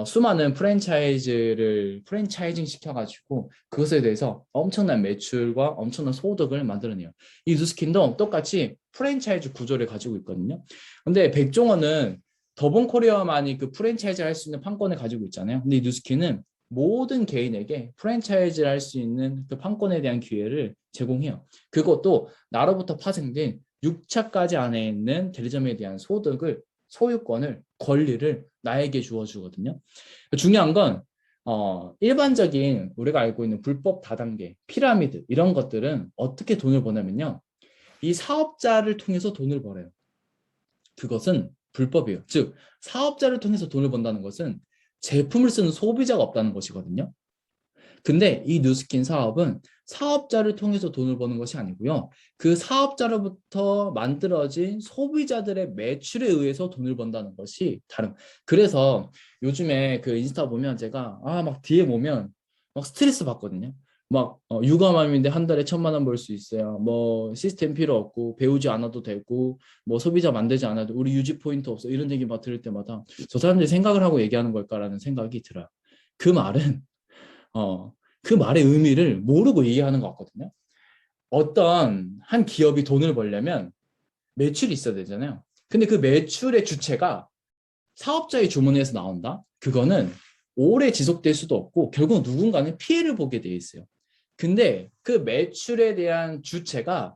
수많은 프랜차이즈를 프랜차이징 시켜가지고 그것에 대해서 엄청난 매출과 엄청난 소득을 만들어내요. 이 뉴스킨도 똑같이 프랜차이즈 구조를 가지고 있거든요. 근데 백종원은 더본코리아만이 그 프랜차이즈 할 수 있는 판권을 가지고 있잖아요. 근데 이 뉴스킨은 모든 개인에게 프랜차이즈를 할 수 있는 그 판권에 대한 기회를 제공해요. 그것도 나로부터 파생된 6차까지 안에 있는 대리점에 대한 소득을 소유권을 권리를 나에게 주어주거든요. 중요한 건 일반적인 우리가 알고 있는 불법 다단계, 피라미드 이런 것들은 어떻게 돈을 버냐면요. 이 사업자를 통해서 돈을 벌어요. 그것은 불법이에요. 즉 사업자를 통해서 돈을 번다는 것은 제품을 쓰는 소비자가 없다는 것이거든요. 근데 이 뉴스킨 사업은 사업자를 통해서 돈을 버는 것이 아니고요. 그 사업자로부터 만들어진 소비자들의 매출에 의해서 돈을 번다는 것이 다른. 그래서 요즘에 그 인스타 보면 제가 막 뒤에 보면 막 스트레스 받거든요. 막 육아맘인데 한 달에 1,000만 원 벌 수 있어요. 뭐 시스템 필요 없고 배우지 않아도 되고 뭐 소비자 만들지 않아도 우리 유지 포인트 없어 이런 얘기 막 들을 때마다 저 사람들이 생각을 하고 얘기하는 걸까라는 생각이 들어요. 그 말은 어, 그 말의 의미를 모르고 얘기하는 것 같거든요. 어떤 한 기업이 돈을 벌려면 매출이 있어야 되잖아요. 근데 그 매출의 주체가 사업자의 주머니에서 나온다? 그거는 오래 지속될 수도 없고 결국 누군가는 피해를 보게 돼 있어요. 근데 그 매출에 대한 주체가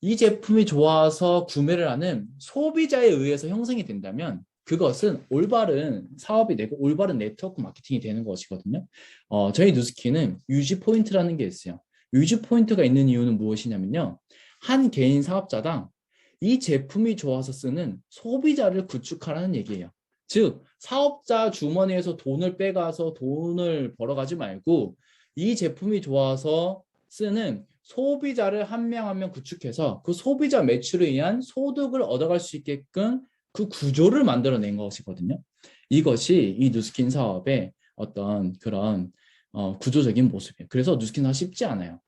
이 제품이 좋아서 구매를 하는 소비자에 의해서 형성이 된다면 그것은 올바른 사업이 되고 올바른 네트워크 마케팅이 되는 것이거든요. 저희 뉴스키는 유지 포인트라는 게 있어요. 유지 포인트가 있는 이유는 무엇이냐면요. 한 개인 사업자당 이 제품이 좋아서 쓰는 소비자를 구축하라는 얘기예요. 즉 사업자 주머니에서 돈을 빼가서 돈을 벌어가지 말고 이 제품이 좋아서 쓰는 소비자를 한 명 한 명 구축해서 그 소비자 매출에 의한 소득을 얻어갈 수 있게끔 그 구조를 만들어낸 것이거든요. 이것이 이 뉴스킨 사업의 어떤 그런 구조적인 모습이에요. 그래서 뉴스킨 사업 쉽지 않아요.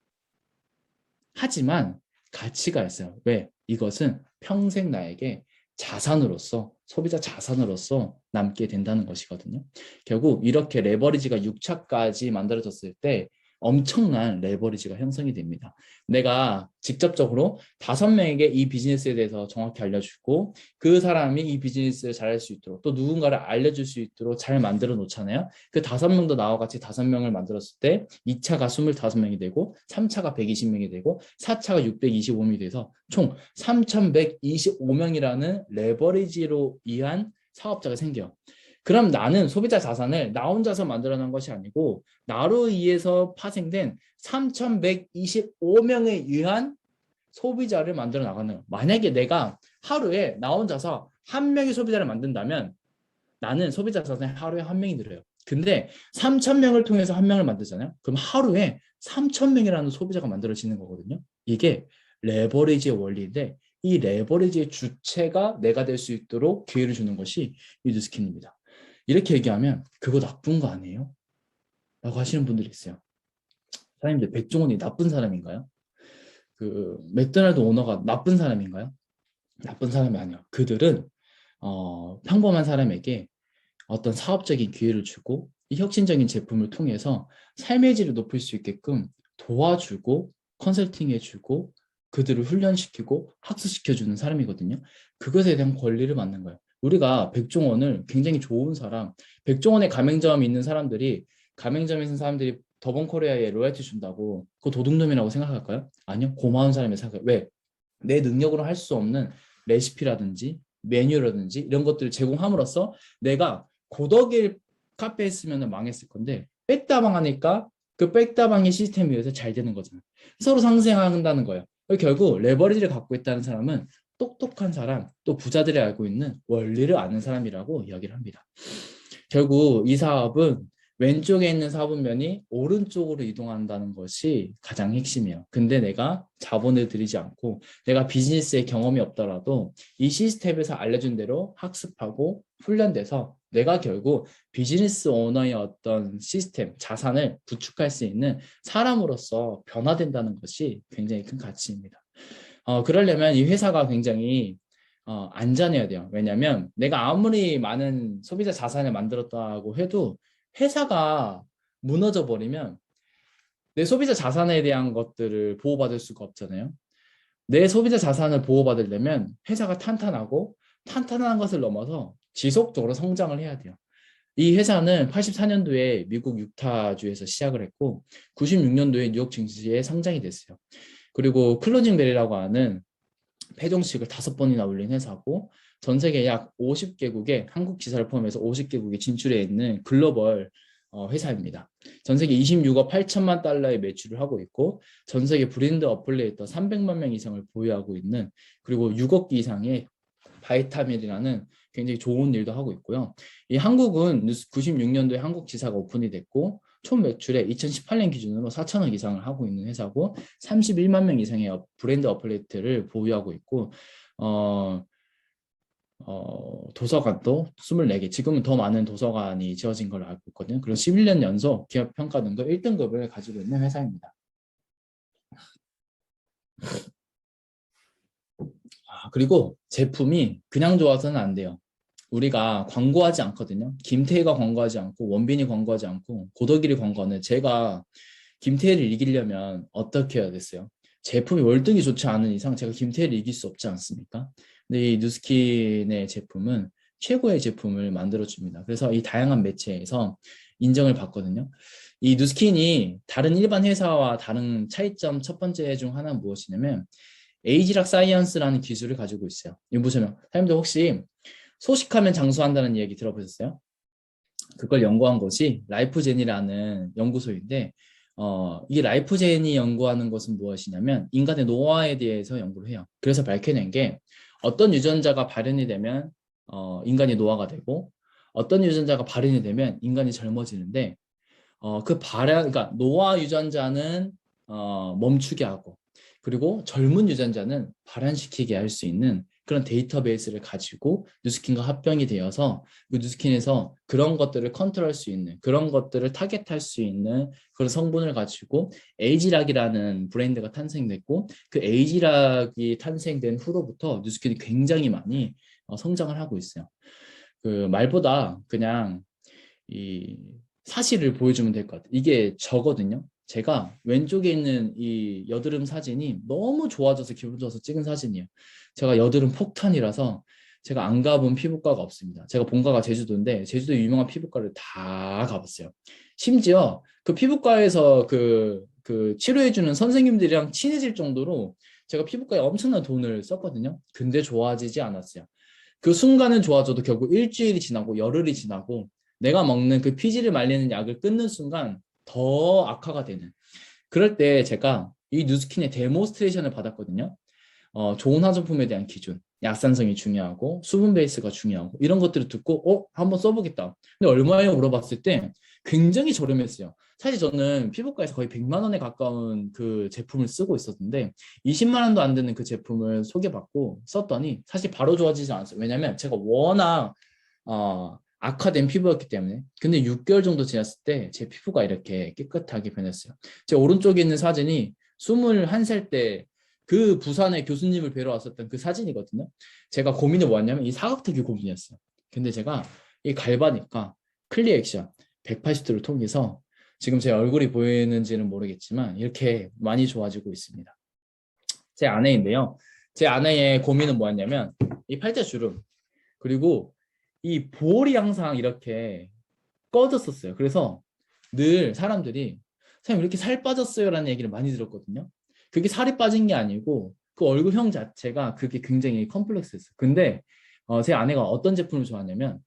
하지만 가치가 있어요. 왜? 이것은 평생 나에게 자산으로서 소비자 자산으로서 남게 된다는 것이거든요. 결국 이렇게 레버리지가 6차까지 만들어졌을 때 엄청난 레버리지가 형성이 됩니다. 내가 직접적으로 5명에게 이 비즈니스에 대해서 정확히 알려주고 그 사람이 이 비즈니스를 잘할 수 있도록 또 누군가를 알려줄 수 있도록 잘 만들어 놓잖아요. 그 5명도 나와 같이 5명을 만들었을 때 2차가 25명이 되고 3차가 120명이 되고 4차가 625명이 돼서 총 3,125명이라는 레버리지로 의한 사업자가 생겨. 그럼 나는 소비자 자산을 나 혼자서 만들어 놓은 것이 아니고 나로 의해서 파생된 3,125명에 의한 소비자를 만들어 나가는 거예요. 만약에 내가 하루에 나 혼자서 한 명의 소비자를 만든다면 나는 소비자 자산이 하루에 한 명이 늘어요. 근데 3,000명을 통해서 한 명을 만들잖아요. 그럼 하루에 3,000명이라는 소비자가 만들어지는 거거든요. 이게 레버리지의 원리인데 이 레버리지의 주체가 내가 될 수 있도록 기회를 주는 것이 이 뉴스킨입니다. 이렇게 얘기하면 그거 나쁜 거 아니에요? 라고 하시는 분들이 있어요. 사장님들 백종원이 나쁜 사람인가요? 그 맥도날드 오너가 나쁜 사람인가요? 나쁜 사람이 아니에요. 그들은 평범한 사람에게 어떤 사업적인 기회를 주고 이 혁신적인 제품을 통해서 삶의 질을 높일 수 있게끔 도와주고 컨설팅해주고 그들을 훈련시키고 학습시켜주는 사람이거든요. 그것에 대한 권리를 받는 거예요. 우리가 백종원을 굉장히 좋은 사람, 백종원의 가맹점이 있는 사람들이 가맹점에 있는 사람들이 더본코리아에 로열티 준다고 그거 도둑놈이라고 생각할까요? 아니요. 고마운 사람이 생각해요. 왜? 내 능력으로 할 수 없는 레시피라든지 메뉴라든지 이런 것들을 제공함으로써 내가 고덕일 카페 했으면 망했을 건데 백다방 하니까 그 백다방의 시스템에 의해서 잘 되는 거잖아요. 서로 상생한다는 거예요. 결국 레버리지를 갖고 있다는 사람은 똑똑한 사람, 또 부자들이 알고 있는 원리를 아는 사람이라고 이야기를 합니다. 결국 이 사업은 왼쪽에 있는 사분면이 오른쪽으로 이동한다는 것이 가장 핵심이에요. 근데 내가 자본을 들이지 않고 내가 비즈니스에 경험이 없더라도 이 시스템에서 알려준 대로 학습하고 훈련돼서 내가 결국 비즈니스 오너의 어떤 시스템, 자산을 구축할 수 있는 사람으로서 변화된다는 것이 굉장히 큰 가치입니다. 그러려면 이 회사가 굉장히 안전해야 돼요. 왜냐하면 내가 아무리 많은 소비자 자산을 만들었다고 해도 회사가 무너져 버리면 내 소비자 자산에 대한 것들을 보호받을 수가 없잖아요. 내 소비자 자산을 보호받으려면 회사가 탄탄하고 탄탄한 것을 넘어서 지속적으로 성장을 해야 돼요. 이 회사는 84년도에 미국 유타주에서 시작을 했고 96년도에 뉴욕 증시에 상장이 됐어요. 그리고 클로징 벨이라고 하는 패종식을 5번이나 올린 회사고 전 세계 약 50개국에 한국 지사를 포함해서 50개국에 진출해 있는 글로벌 회사입니다. 전 세계 26억 8천만 달러의 매출을 하고 있고 전 세계 브랜드 어플리에이터 300만 명 이상을 보유하고 있는 그리고 6억 이상의 바이타밀이라는 굉장히 좋은 일도 하고 있고요. 이 한국은 96년도에 한국 지사가 오픈이 됐고 총 매출에 2018년 기준으로 4천억 이상을 하고 있는 회사고 31만 명 이상의 브랜드 어플레이트를 보유하고 있고 도서관도 24개, 지금은 더 많은 도서관이 지어진 걸로 알고 있거든요. 그리고 11년 연속 기업 평가 등급 1등급을 가지고 있는 회사입니다. 그리고 제품이 그냥 좋아서는 안 돼요. 우리가 광고하지 않거든요. 김태희가 광고하지 않고 원빈이 광고하지 않고 고덕일이 광고하는 제가 김태희를 이기려면 어떻게 해야 됐어요? 제품이 월등히 좋지 않은 이상 제가 김태희를 이길 수 없지 않습니까? 근데 이 누스킨의 제품은 최고의 제품을 만들어줍니다. 그래서 이 다양한 매체에서 인정을 받거든요. 이 누스킨이 다른 일반 회사와 다른 차이점 첫 번째 중 하나는 무엇이냐면 에이지락 사이언스라는 기술을 가지고 있어요. 이거 보시면 사람들 혹시 소식하면 장수한다는 얘기 들어보셨어요? 그걸 연구한 것이 라이프제니라는 연구소인데 이게 라이프제니 연구하는 것은 무엇이냐면 인간의 노화에 대해서 연구를 해요. 그래서 밝혀낸 게 어떤 유전자가 발현이 되면 인간이 노화가 되고 어떤 유전자가 발현이 되면 인간이 젊어지는데 그러니까 노화 유전자는 멈추게 하고 그리고 젊은 유전자는 발현시키게 할 수 있는 그런 데이터베이스를 가지고 누스킨과 합병이 되어서 그 누스킨에서 그런 것들을 컨트롤할 수 있는 그런 것들을 타겟할 수 있는 그런 성분을 가지고 에이지락이라는 브랜드가 탄생됐고 그 에이지락이 탄생된 후로부터 누스킨이 굉장히 많이 성장을 하고 있어요. 그 말보다 그냥 이 사실을 보여주면 될 것 같아요. 이게 저거든요. 제가 왼쪽에 있는 이 여드름 사진이 너무 좋아져서 기분 좋아서 찍은 사진이에요. 제가 여드름 폭탄이라서 제가 안 가본 피부과가 없습니다. 제가 본가가 제주도인데 제주도 유명한 피부과를 다 가봤어요. 심지어 그 피부과에서 그 치료해주는 선생님들이랑 친해질 정도로 제가 피부과에 엄청난 돈을 썼거든요. 근데 좋아지지 않았어요. 그 순간은 좋아져도 결국 일주일이 지나고 열흘이 지나고 내가 먹는 그 피지를 말리는 약을 끊는 순간 더 악화가 되는 그럴 때 제가 이 뉴스킨의 데모스트레이션을 받았거든요. 좋은 화장품에 대한 기준, 약산성이 중요하고 수분 베이스가 중요하고 이런 것들을 듣고 한번 써보겠다. 근데 얼마예요? 물어봤을 때 굉장히 저렴했어요. 사실 저는 피부과에서 거의 100만 원에 가까운 그 제품을 쓰고 있었는데 20만 원도 안 되는 그 제품을 소개받고 썼더니 사실 바로 좋아지지 않았어요. 왜냐면 제가 워낙 악화된 피부였기 때문에. 근데 6개월 정도 지났을 때 제 피부가 이렇게 깨끗하게 변했어요. 제 오른쪽에 있는 사진이 21살 때 그 부산에 교수님을 뵈러 왔었던 그 사진이거든요. 제가 고민이 뭐였냐면 이 사각턱이 고민이었어요. 근데 제가 이 갈바닉과 클리어 액션 180도를 통해서 지금 제 얼굴이 보이는지는 모르겠지만 이렇게 많이 좋아지고 있습니다. 제 아내인데요. 제 아내의 고민은 뭐였냐면 이 팔자주름 그리고 이 볼이 항상 이렇게 꺼졌었어요. 그래서 늘 사람들이 선생님 이렇게 살 빠졌어요 라는 얘기를 많이 들었거든요. 그게 살이 빠진 게 아니고 그 얼굴형 자체가 그게 굉장히 컴플렉스였어요. 근데 제 아내가 어떤 제품을 좋아하냐면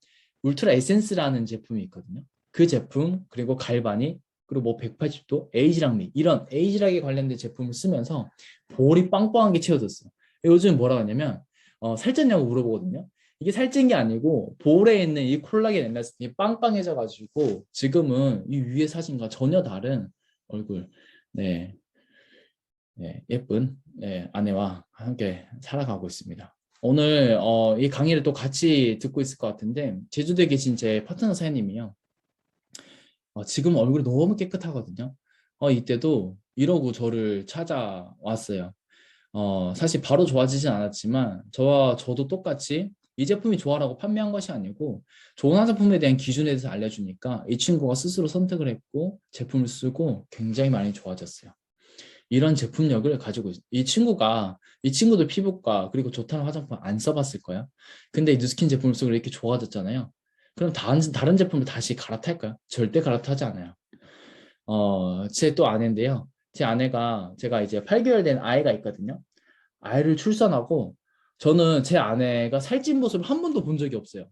울트라 에센스라는 제품이 있거든요. 그 제품 그리고 갈바닉 그리고 뭐 180도 에이지락미 이런 에이지락에 관련된 제품을 쓰면서 볼이 빵빵하게 채워졌어요. 요즘 뭐라고 하냐면 살쪘냐고 물어보거든요. 이게 살찐 게 아니고 볼에 있는 이 콜라겐 엘라스틴이 빵빵해져 가지고 지금은 이 위의 사진과 전혀 다른 얼굴 네, 네 예쁜 네, 아내와 함께 살아가고 있습니다. 오늘 이 강의를 또 같이 듣고 있을 것 같은데 제주도에 계신 제 파트너 사장님이요. 지금 얼굴이 너무 깨끗하거든요. 이때도 이러고 저를 찾아왔어요. 사실 바로 좋아지진 않았지만 저도 똑같이 이 제품이 좋아라고 판매한 것이 아니고 좋은 화장품에 대한 기준에 대해서 알려주니까 이 친구가 스스로 선택을 했고 제품을 쓰고 굉장히 많이 좋아졌어요. 이런 제품력을 가지고 이 친구도 피부과 그리고 좋다는 화장품 안 써봤을 거야. 근데 이 뉴스킨 제품을 쓰고 이렇게 좋아졌잖아요. 그럼 다른 제품을 다시 갈아탈까요? 절대 갈아타지 않아요. 제 또 아내인데요. 제 아내가 제가 이제 8개월 된 아이가 있거든요. 아이를 출산하고 저는 제 아내가 살찐 모습을 한 번도 본 적이 없어요.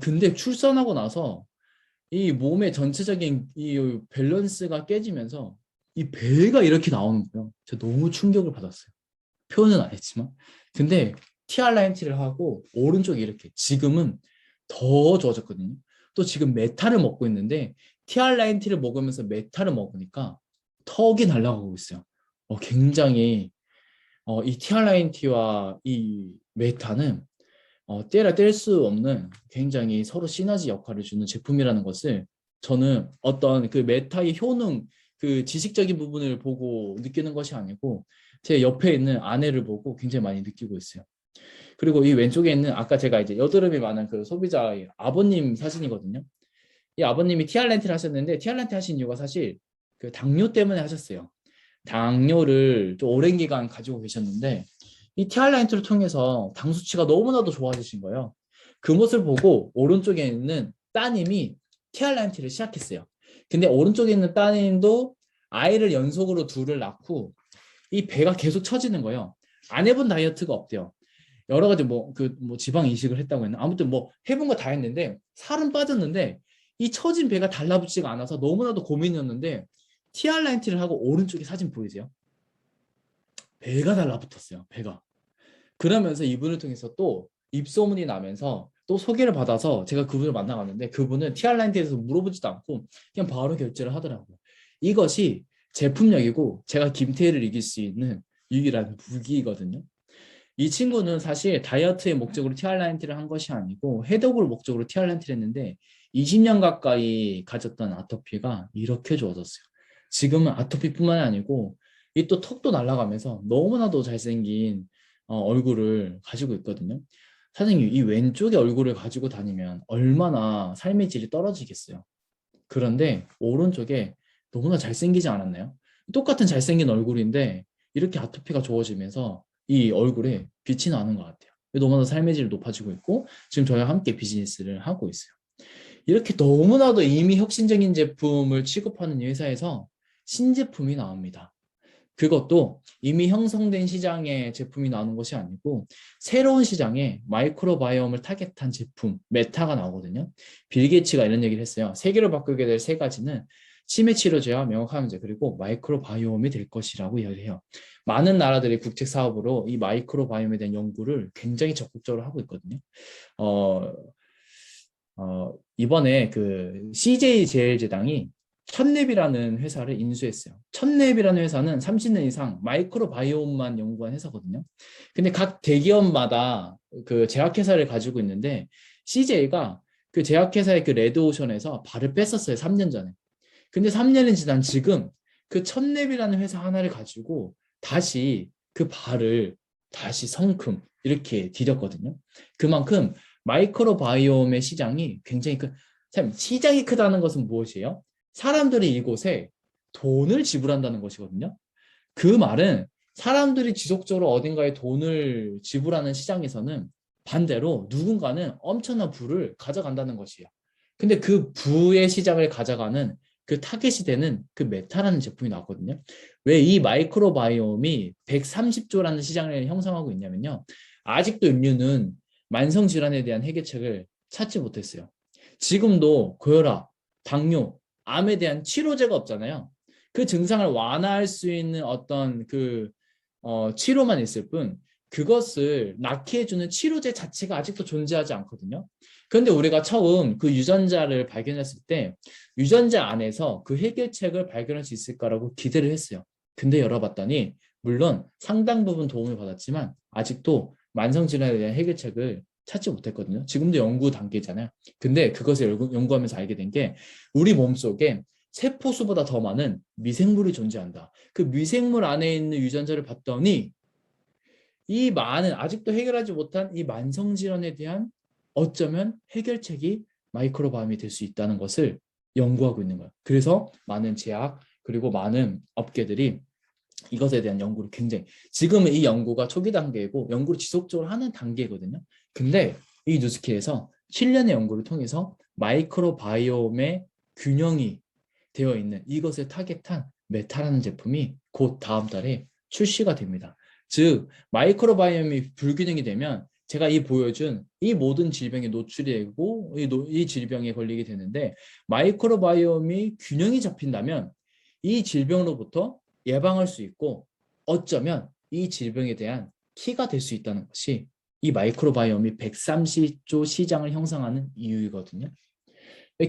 근데 출산하고 나서 이 몸의 전체적인 이 밸런스가 깨지면서 이 배가 이렇게 나오는 거예요. 제가 너무 충격을 받았어요. 표현은 안 했지만. 근데 TR9T를 하고 오른쪽이 이렇게 지금은 더 좋아졌거든요. 또 지금 메타를 먹고 있는데 TR9T를 먹으면서 메타를 먹으니까 턱이 날아가고 있어요. 굉장히 이 TR9T와 이 메타는 떼라 뗄 수 없는 굉장히 서로 시너지 역할을 주는 제품이라는 것을 저는 어떤 그 메타의 효능, 그 지식적인 부분을 보고 느끼는 것이 아니고 제 옆에 있는 아내를 보고 굉장히 많이 느끼고 있어요. 그리고 이 왼쪽에 있는 아까 제가 이제 여드름이 많은 그 소비자의 아버님 사진이거든요. 이 아버님이 티알렌트를 하셨는데 티알렌트 하신 이유가 사실 그 당뇨 때문에 하셨어요. 당뇨를 좀 오랜 기간 가지고 계셨는데 이 티알라인트를 통해서 당 수치가 너무나도 좋아지신 거예요. 그 모습을 보고 오른쪽에 있는 따님이 티알라인트를 시작했어요. 근데 오른쪽에 있는 따님도 아이를 연속으로 둘을 낳고 이 배가 계속 처지는 거예요. 안 해본 다이어트가 없대요. 여러 가지 뭐 지방 이식을 했다고 했나 아무튼 뭐 해본 거 다 했는데 살은 빠졌는데 이 처진 배가 달라붙지가 않아서 너무나도 고민이었는데 TR9T를 하고 오른쪽에 사진 보이세요? 배가 달라붙었어요. 배가. 그러면서 이분을 통해서 또 입소문이 나면서 또 소개를 받아서 제가 그분을 만나갔는데 그분은 TR9T에 대해서 물어보지도 않고 그냥 바로 결제를 하더라고요. 이것이 제품력이고 제가 김태희를 이길 수 있는 유일한 무기이거든요. 이 친구는 사실 다이어트의 목적으로 TR9T를 한 것이 아니고 해독을 목적으로 TR9T를 했는데 20년 가까이 가졌던 아토피가 이렇게 좋아졌어요. 지금은 아토피뿐만 아니고 이 또 턱도 날아가면서 너무나도 잘생긴 얼굴을 가지고 있거든요. 사장님, 이 왼쪽의 얼굴을 가지고 다니면 얼마나 삶의 질이 떨어지겠어요. 그런데 오른쪽에 너무나 잘생기지 않았나요? 똑같은 잘생긴 얼굴인데 이렇게 아토피가 좋아지면서 이 얼굴에 빛이 나는 것 같아요. 너무나 삶의 질이 높아지고 있고 지금 저희와 함께 비즈니스를 하고 있어요. 이렇게 너무나도 이미 혁신적인 제품을 취급하는 이 회사에서 신제품이 나옵니다. 그것도 이미 형성된 시장의 제품이 나오는 것이 아니고 새로운 시장에 마이크로바이옴을 타겟한 제품, 메타가 나오거든요. 빌 게이츠가 이런 얘기를 했어요. 세계를 바꾸게 될 세 가지는 치매 치료제와 명확함제 그리고 마이크로바이옴이 될 것이라고 이야기를 해요. 많은 나라들이 국책 사업으로 이 마이크로바이옴에 대한 연구를 굉장히 적극적으로 하고 있거든요. 어, 이번에 그 CJ 제일제당이 첫랩이라는 회사를 인수했어요. 첫랩이라는 회사는 30년 이상 마이크로바이옴만 연구한 회사거든요. 근데 각 대기업마다 그 제약회사를 가지고 있는데 CJ가 그 제약회사의 그 레드오션에서 발을 뺐었어요. 3년 전에. 근데 3년이 지난 지금 그 첫랩이라는 회사 하나를 가지고 다시 그 발을 다시 성큼 이렇게 디뎠거든요. 그만큼 마이크로바이옴의 시장이 굉장히 참 시장이 크다는 것은 무엇이에요? 사람들이 이곳에 돈을 지불한다는 것이거든요. 그 말은 사람들이 지속적으로 어딘가에 돈을 지불하는 시장에서는 반대로 누군가는 엄청난 부를 가져간다는 것이에요. 근데 그 부의 시장을 가져가는 그 타겟이 되는 그 메타라는 제품이 나왔거든요. 왜 이 마이크로바이옴이 130조라는 시장을 형성하고 있냐면요. 아직도 인류는 만성질환에 대한 해결책을 찾지 못했어요. 지금도 고혈압, 당뇨, 암에 대한 치료제가 없잖아요. 그 증상을 완화할 수 있는 어떤 치료만 있을 뿐 그것을 낫게 해주는 치료제 자체가 아직도 존재하지 않거든요. 그런데 우리가 처음 그 유전자를 발견했을 때 유전자 안에서 그 해결책을 발견할 수 있을까라고 기대를 했어요. 근데 열어봤더니 물론 상당 부분 도움을 받았지만 아직도 만성질환에 대한 해결책을 찾지 못했거든요. 지금도 연구 단계잖아요. 근데 그것을 연구하면서 알게 된 게 우리 몸속에 세포수보다 더 많은 미생물이 존재한다. 그 미생물 안에 있는 유전자를 봤더니 이 많은 아직도 해결하지 못한 이 만성 질환에 대한 어쩌면 해결책이 마이크로바이옴이 될 수 있다는 것을 연구하고 있는 거예요. 그래서 많은 제약 그리고 많은 업계들이 이것에 대한 연구를 굉장히 지금은 이 연구가 초기 단계이고 연구를 지속적으로 하는 단계거든요. 근데 이 뉴스키에서 7년의 연구를 통해서 마이크로바이옴의 균형이 되어 있는 이것을 타겟한 메타라는 제품이 곧 다음 달에 출시가 됩니다. 즉 마이크로바이옴이 불균형이 되면 제가 이 보여준 이 모든 질병에 노출이 되고 이 질병에 걸리게 되는데 마이크로바이옴이 균형이 잡힌다면 이 질병으로부터 예방할 수 있고 어쩌면 이 질병에 대한 키가 될 수 있다는 것이 이 마이크로바이옴이 130조 시장을 형성하는 이유이거든요.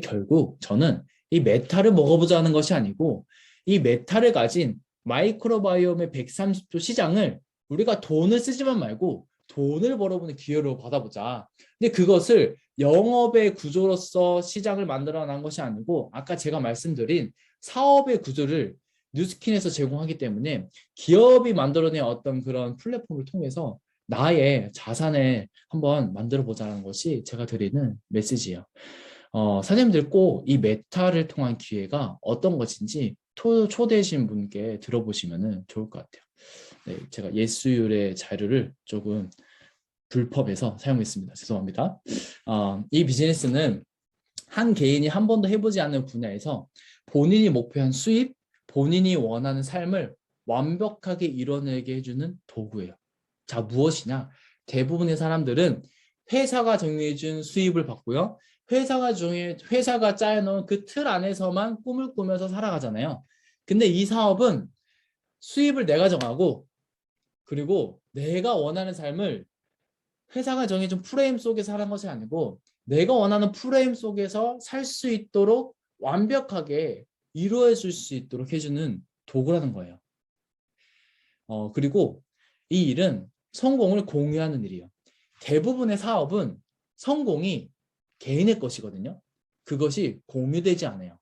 결국 저는 이 메타를 먹어보자는 것이 아니고 이 메타를 가진 마이크로바이옴의 130조 시장을 우리가 돈을 쓰지만 말고 돈을 벌어보는 기회로 받아보자. 근데 그것을 영업의 구조로서 시장을 만들어 난 것이 아니고 아까 제가 말씀드린 사업의 구조를 뉴스킨에서 제공하기 때문에 기업이 만들어낸 어떤 그런 플랫폼을 통해서 나의 자산을 한번 만들어 보자는 것이 제가 드리는 메시지예요. 사장님들 꼭 이 메타를 통한 기회가 어떤 것인지 초대하신 분께 들어보시면 좋을 것 같아요. 네, 제가 예수율의 자료를 조금 불법해서 사용했습니다. 죄송합니다. 이 비즈니스는 한 개인이 한 번도 해보지 않은 분야에서 본인이 목표한 수입, 본인이 원하는 삶을 완벽하게 이뤄내게 해주는 도구예요. 자, 무엇이냐? 대부분의 사람들은 회사가 정해준 수입을 받고요. 회사가 짜여놓은 그 틀 안에서만 꿈을 꾸면서 살아가잖아요. 근데 이 사업은 수입을 내가 정하고 그리고 내가 원하는 삶을 회사가 정해준 프레임 속에서 하는 것이 아니고 내가 원하는 프레임 속에서 살 수 있도록 완벽하게 이루어질 수 있도록 해주는 도구라는 거예요. 그리고 이 일은 성공을 공유하는 일이에요. 대부분의 사업은 성공이 개인의 것이거든요. 그것이 공유되지 않아요.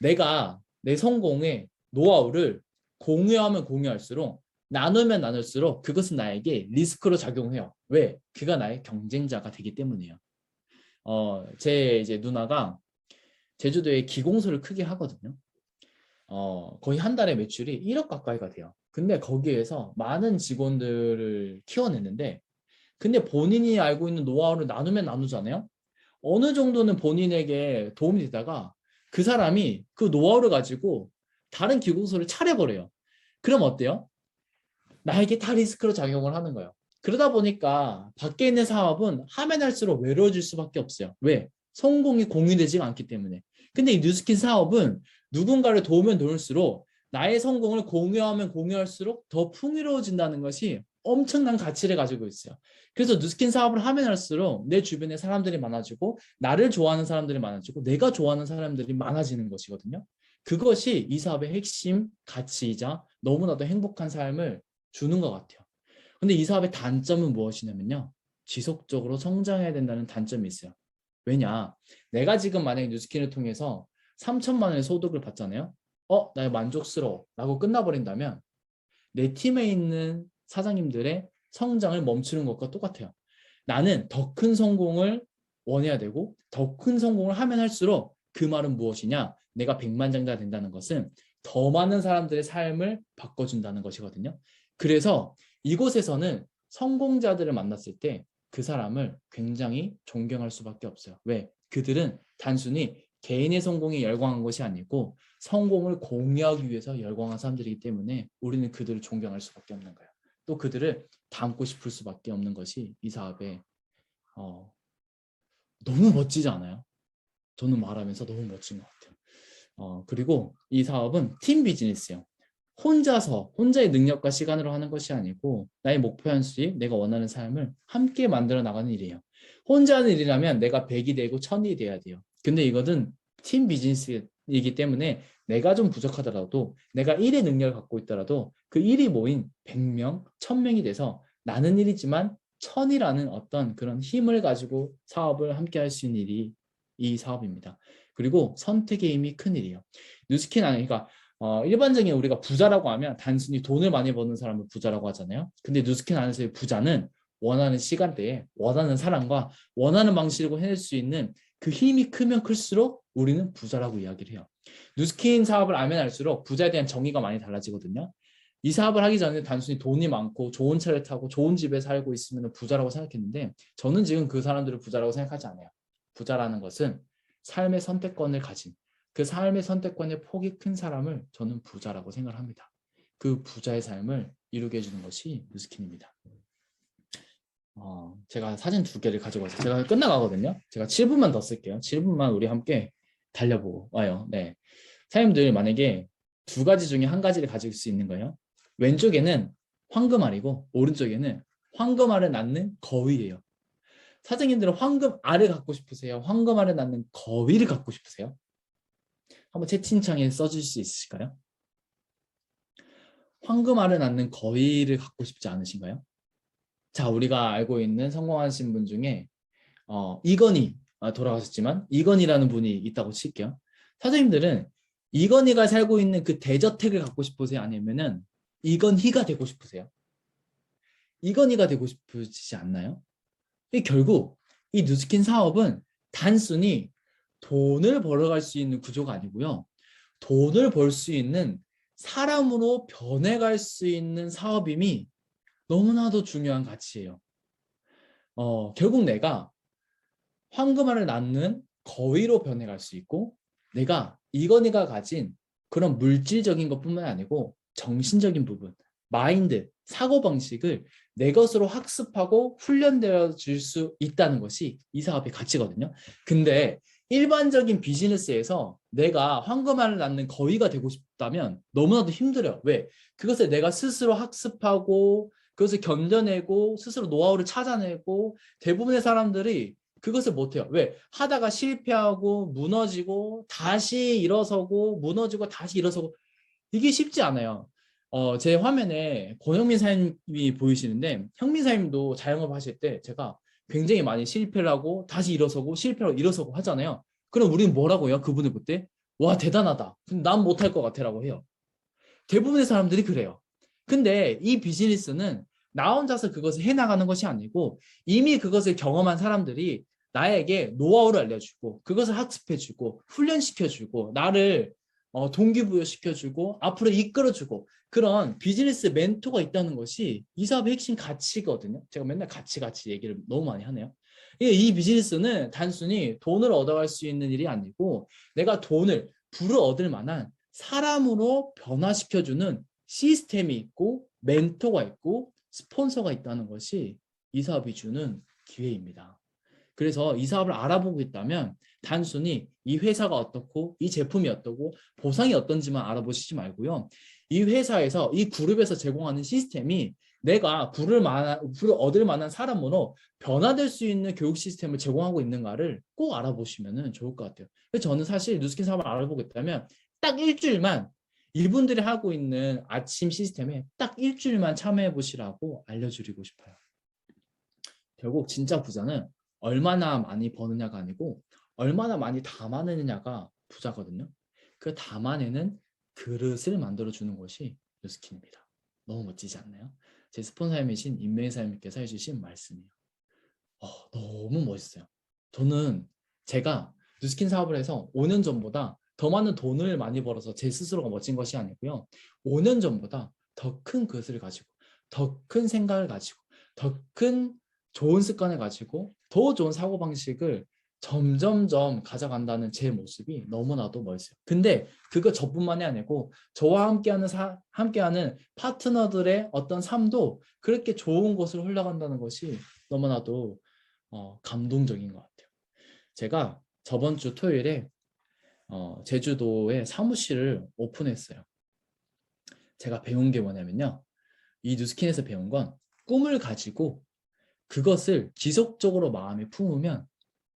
내가 내 성공의 노하우를 공유하면 공유할수록 나누면 나눌수록 그것은 나에게 리스크로 작용해요. 왜? 그가 나의 경쟁자가 되기 때문이에요. 제 이제 누나가 제주도에 기공소를 크게 하거든요. 거의 한 달에 매출이 1억 가까이가 돼요. 근데 거기에서 많은 직원들을 키워냈는데 근데 본인이 알고 있는 노하우를 나누면 나누잖아요. 어느 정도는 본인에게 도움이 되다가 그 사람이 그 노하우를 가지고 다른 기공소를 차려버려요. 그럼 어때요? 나에게 다 리스크로 작용을 하는 거예요. 그러다 보니까 밖에 있는 사업은 하면 할수록 외로워질 수밖에 없어요. 왜? 성공이 공유되지가 않기 때문에. 근데 이 뉴스킨 사업은 누군가를 도우면 도울수록 나의 성공을 공유하면 공유할수록 더 풍요로워진다는 것이 엄청난 가치를 가지고 있어요. 그래서 뉴스킨 사업을 하면 할수록 내 주변에 사람들이 많아지고 나를 좋아하는 사람들이 많아지고 내가 좋아하는 사람들이 많아지는 것이거든요. 그것이 이 사업의 핵심 가치이자 너무나도 행복한 삶을 주는 것 같아요. 근데 이 사업의 단점은 무엇이냐면요. 지속적으로 성장해야 된다는 단점이 있어요. 왜냐? 내가 지금 만약에 뉴스킨을 통해서 3천만 원의 소득을 받잖아요. 나 만족스러워 라고 끝나버린다면 내 팀에 있는 사장님들의 성장을 멈추는 것과 똑같아요. 나는 더 큰 성공을 원해야 되고 더 큰 성공을 하면 할수록 그 말은 무엇이냐? 내가 백만장자가 된다는 것은 더 많은 사람들의 삶을 바꿔준다는 것이거든요. 그래서 이곳에서는 성공자들을 만났을 때 그 사람을 굉장히 존경할 수밖에 없어요. 왜? 그들은 단순히 개인의 성공에 열광한 것이 아니고 성공을 공유하기 위해서 열광한 사람들이기 때문에 우리는 그들을 존경할 수밖에 없는 거예요. 또 그들을 닮고 싶을 수밖에 없는 것이 이 사업의 너무 멋지지 않아요? 저는 말하면서 너무 멋진 것 같아요. 그리고 이 사업은 팀 비즈니스예요. 혼자의 능력과 시간으로 하는 것이 아니고 나의 목표한 수입, 내가 원하는 삶을 함께 만들어 나가는 일이에요. 혼자 하는 일이라면 내가 100이 되고 1000이 돼야 돼요. 근데 이거는 팀 비즈니스이기 때문에 내가 좀 부족하더라도 내가 1의 능력을 갖고 있더라도 그 1이 모인 100명, 1000명이 돼서 나는 1이지만 1000이라는 어떤 그런 힘을 가지고 사업을 함께 할 수 있는 일이 이 사업입니다. 그리고 선택의 힘이 큰 일이에요. 뉴스킨 안에 그러니까 일반적인 우리가 부자라고 하면 단순히 돈을 많이 버는 사람을 부자라고 하잖아요. 근데 누스킨 안에서의 부자는 원하는 시간대에 원하는 사람과 원하는 방식으로 해낼 수 있는 그 힘이 크면 클수록 우리는 부자라고 이야기를 해요. 누스킨 사업을 알면 알수록 부자에 대한 정의가 많이 달라지거든요. 이 사업을 하기 전에 단순히 돈이 많고 좋은 차를 타고 좋은 집에 살고 있으면 부자라고 생각했는데 저는 지금 그 사람들을 부자라고 생각하지 않아요. 부자라는 것은 삶의 선택권을 가진 그 삶의 선택권의 폭이 큰 사람을 저는 부자라고 생각을 합니다. 그 부자의 삶을 이루게 해주는 것이 누스킨입니다. 제가 사진 2개를 가지고 왔어요. 제가 끝나가거든요. 제가 7분만 더 쓸게요. 7분만 우리 함께 달려보고 와요. 네. 사장님들 만약에 2가지 중에 1가지를 가질 수 있는 거예요. 왼쪽에는 황금알이고 오른쪽에는 황금알을 낳는 거위예요. 사장님들은 황금알을 갖고 싶으세요? 황금알을 낳는 거위를 갖고 싶으세요? 한번 채팅창에 써줄 수 있으실까요? 황금알을 낳는 거위를 갖고 싶지 않으신가요? 자, 우리가 알고 있는 성공하신 분 중에 이건희 돌아가셨지만 이건희라는 분이 있다고 칠게요. 사장님들은 이건희가 살고 있는 그 대저택을 갖고 싶으세요? 아니면은 이건희가 되고 싶으세요? 이건희가 되고 싶으시지 않나요? 결국 이 누스킨 사업은 단순히 돈을 벌어갈 수 있는 구조가 아니고요. 돈을 벌 수 있는 사람으로 변해갈 수 있는 사업임이 너무나도 중요한 가치예요. 결국 내가 황금알을 낳는 거위로 변해갈 수 있고 내가 이건희가 가진 그런 물질적인 것뿐만 아니고 정신적인 부분, 마인드, 사고방식을 내 것으로 학습하고 훈련되어 줄 수 있다는 것이 이 사업의 가치거든요. 근데 일반적인 비즈니스에서 내가 황금알을 낳는 거위가 되고 싶다면 너무나도 힘들어요. 왜? 그것을 내가 스스로 학습하고 그것을 견뎌내고 스스로 노하우를 찾아내고 대부분의 사람들이 그것을 못해요. 왜? 하다가 실패하고 무너지고 다시 일어서고 무너지고 다시 일어서고 이게 쉽지 않아요. 제 화면에 권영민 사장님이 보이시는데 형민 사장님도 자영업 하실 때 제가 굉장히 많이 실패를 하고 다시 일어서고 실패하고 일어서고 하잖아요. 그럼 우리는 뭐라고 해요? 그분을 볼 때? 와 대단하다. 난 못할 것 같아라고 해요. 대부분의 사람들이 그래요. 근데 이 비즈니스는 나 혼자서 그것을 해나가는 것이 아니고 이미 그것을 경험한 사람들이 나에게 노하우를 알려주고 그것을 학습해주고 훈련시켜주고 나를 동기부여시켜주고 앞으로 이끌어주고 그런 비즈니스 멘토가 있다는 것이 이 사업의 핵심 가치거든요. 제가 맨날 가치 얘기를 너무 많이 하네요. 이 비즈니스는 단순히 돈을 얻어갈 수 있는 일이 아니고 내가 부를 얻을 만한 사람으로 변화시켜주는 시스템이 있고 멘토가 있고 스폰서가 있다는 것이 이 사업이 주는 기회입니다. 그래서 이 사업을 알아보고 있다면 단순히 이 회사가 어떻고 이 제품이 어떻고 보상이 어떤지만 알아보시지 말고요. 이 회사에서 이 그룹에서 제공하는 시스템이 내가 부를 얻을 만한 사람으로 변화될 수 있는 교육 시스템을 제공하고 있는가를 꼭 알아보시면 좋을 것 같아요. 그래서 저는 사실 누스킨 사업을 알아보고 있다면 딱 일주일만 이분들이 하고 있는 아침 시스템에 딱 일주일만 참여해 보시라고 알려드리고 싶어요. 결국 진짜 부자는 얼마나 많이 버느냐가 아니고 얼마나 많이 담아내느냐가 부자거든요. 그 담아내는 그릇을 만들어주는 것이 뉴스킨입니다. 너무 멋지지 않나요? 제 스폰서님이신 임명사님께서 해주신 말씀이에요. 너무 멋있어요. 저는 제가 뉴스킨 사업을 해서 5년 전보다 더 많은 돈을 많이 벌어서 제 스스로가 멋진 것이 아니고요. 5년 전보다 더 큰 그릇을 가지고 더 큰 생각을 가지고 더 큰 좋은 습관을 가지고 더 좋은 사고방식을 점점점 가져간다는 제 모습이 너무나도 멋있어요. 근데 그거 저뿐만이 아니고 저와 함께하는 파트너들의 어떤 삶도 그렇게 좋은 곳으로 흘러간다는 것이 너무나도 감동적인 것 같아요. 제가 저번 주 토요일에 제주도에 사무실을 오픈했어요. 제가 배운 게 뭐냐면요. 이 뉴스킨에서 배운 건 꿈을 가지고 그것을 지속적으로 마음에 품으면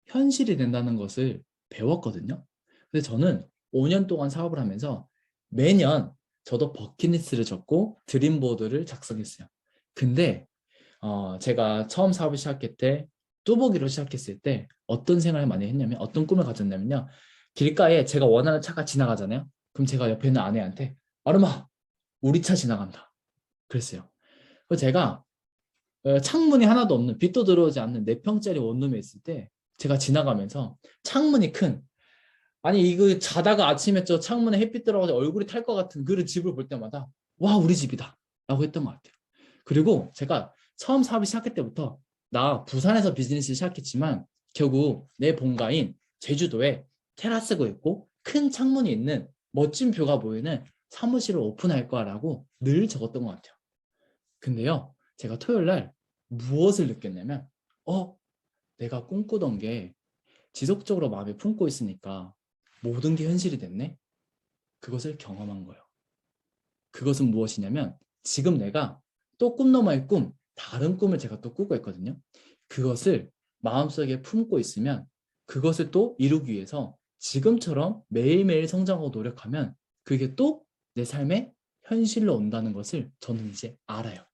현실이 된다는 것을 배웠거든요. 근데 저는 5년 동안 사업을 하면서 매년 저도 버킷리스트를 적고 드림보드를 작성했어요. 근데 제가 처음 사업을 시작할 때 뚜벅이로 시작했을 때 어떤 생각을 많이 했냐면 어떤 꿈을 가졌냐면요. 길가에 제가 원하는 차가 지나가잖아요. 그럼 제가 옆에 있는 아내한테 아름아, 우리 차 지나간다. 그랬어요. 그래서 제가 창문이 하나도 없는, 빛도 들어오지 않는 4평짜리 원룸에 있을 때 제가 지나가면서 창문이 큰, 아니 이거 자다가 아침에 저 창문에 햇빛 들어가서 얼굴이 탈 것 같은 그런 집을 볼 때마다 와, 우리 집이다 라고 했던 것 같아요. 그리고 제가 처음 사업을 시작할 때부터 나 부산에서 비즈니스를 시작했지만 결국 내 본가인 제주도에 테라스가 있고 큰 창문이 있는 멋진 뷰가 보이는 사무실을 오픈할 거라고 늘 적었던 것 같아요. 근데요, 제가 토요일 날 무엇을 느꼈냐면 내가 꿈꾸던 게 지속적으로 마음에 품고 있으니까 모든 게 현실이 됐네? 그것을 경험한 거예요. 그것은 무엇이냐면 지금 내가 또 꿈 너머의 꿈, 다른 꿈을 제가 또 꾸고 있거든요. 그것을 마음속에 품고 있으면 그것을 또 이루기 위해서 지금처럼 매일매일 성장하고 노력하면 그게 또 내 삶의 현실로 온다는 것을 저는 이제 알아요.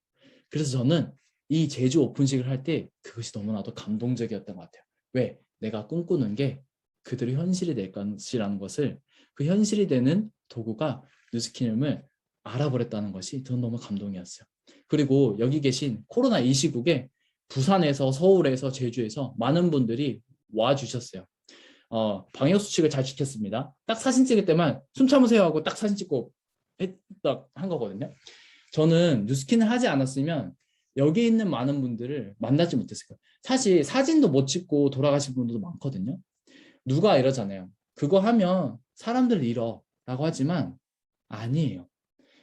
그래서 저는 이 제주 오픈식을 할 때 그것이 너무나도 감동적이었던 것 같아요. 왜? 내가 꿈꾸는 게 그대로 현실이 될 것이라는 것을, 그 현실이 되는 도구가 뉴스키님을 알아버렸다는 것이 저는 너무 감동이었어요. 그리고 여기 계신 코로나 이 시국에 부산에서, 서울에서, 제주에서 많은 분들이 와주셨어요. 방역 수칙을 잘 지켰습니다. 딱 사진 찍을 때만 숨 참으세요 하고 딱 사진 찍고 딱 한 거거든요. 저는 뉴스킨을 하지 않았으면 여기 있는 많은 분들을 만나지 못했을 거예요. 사실 사진도 못 찍고 돌아가신 분들도 많거든요. 누가 이러잖아요. 그거 하면 사람들 잃어 라고 하지만 아니에요.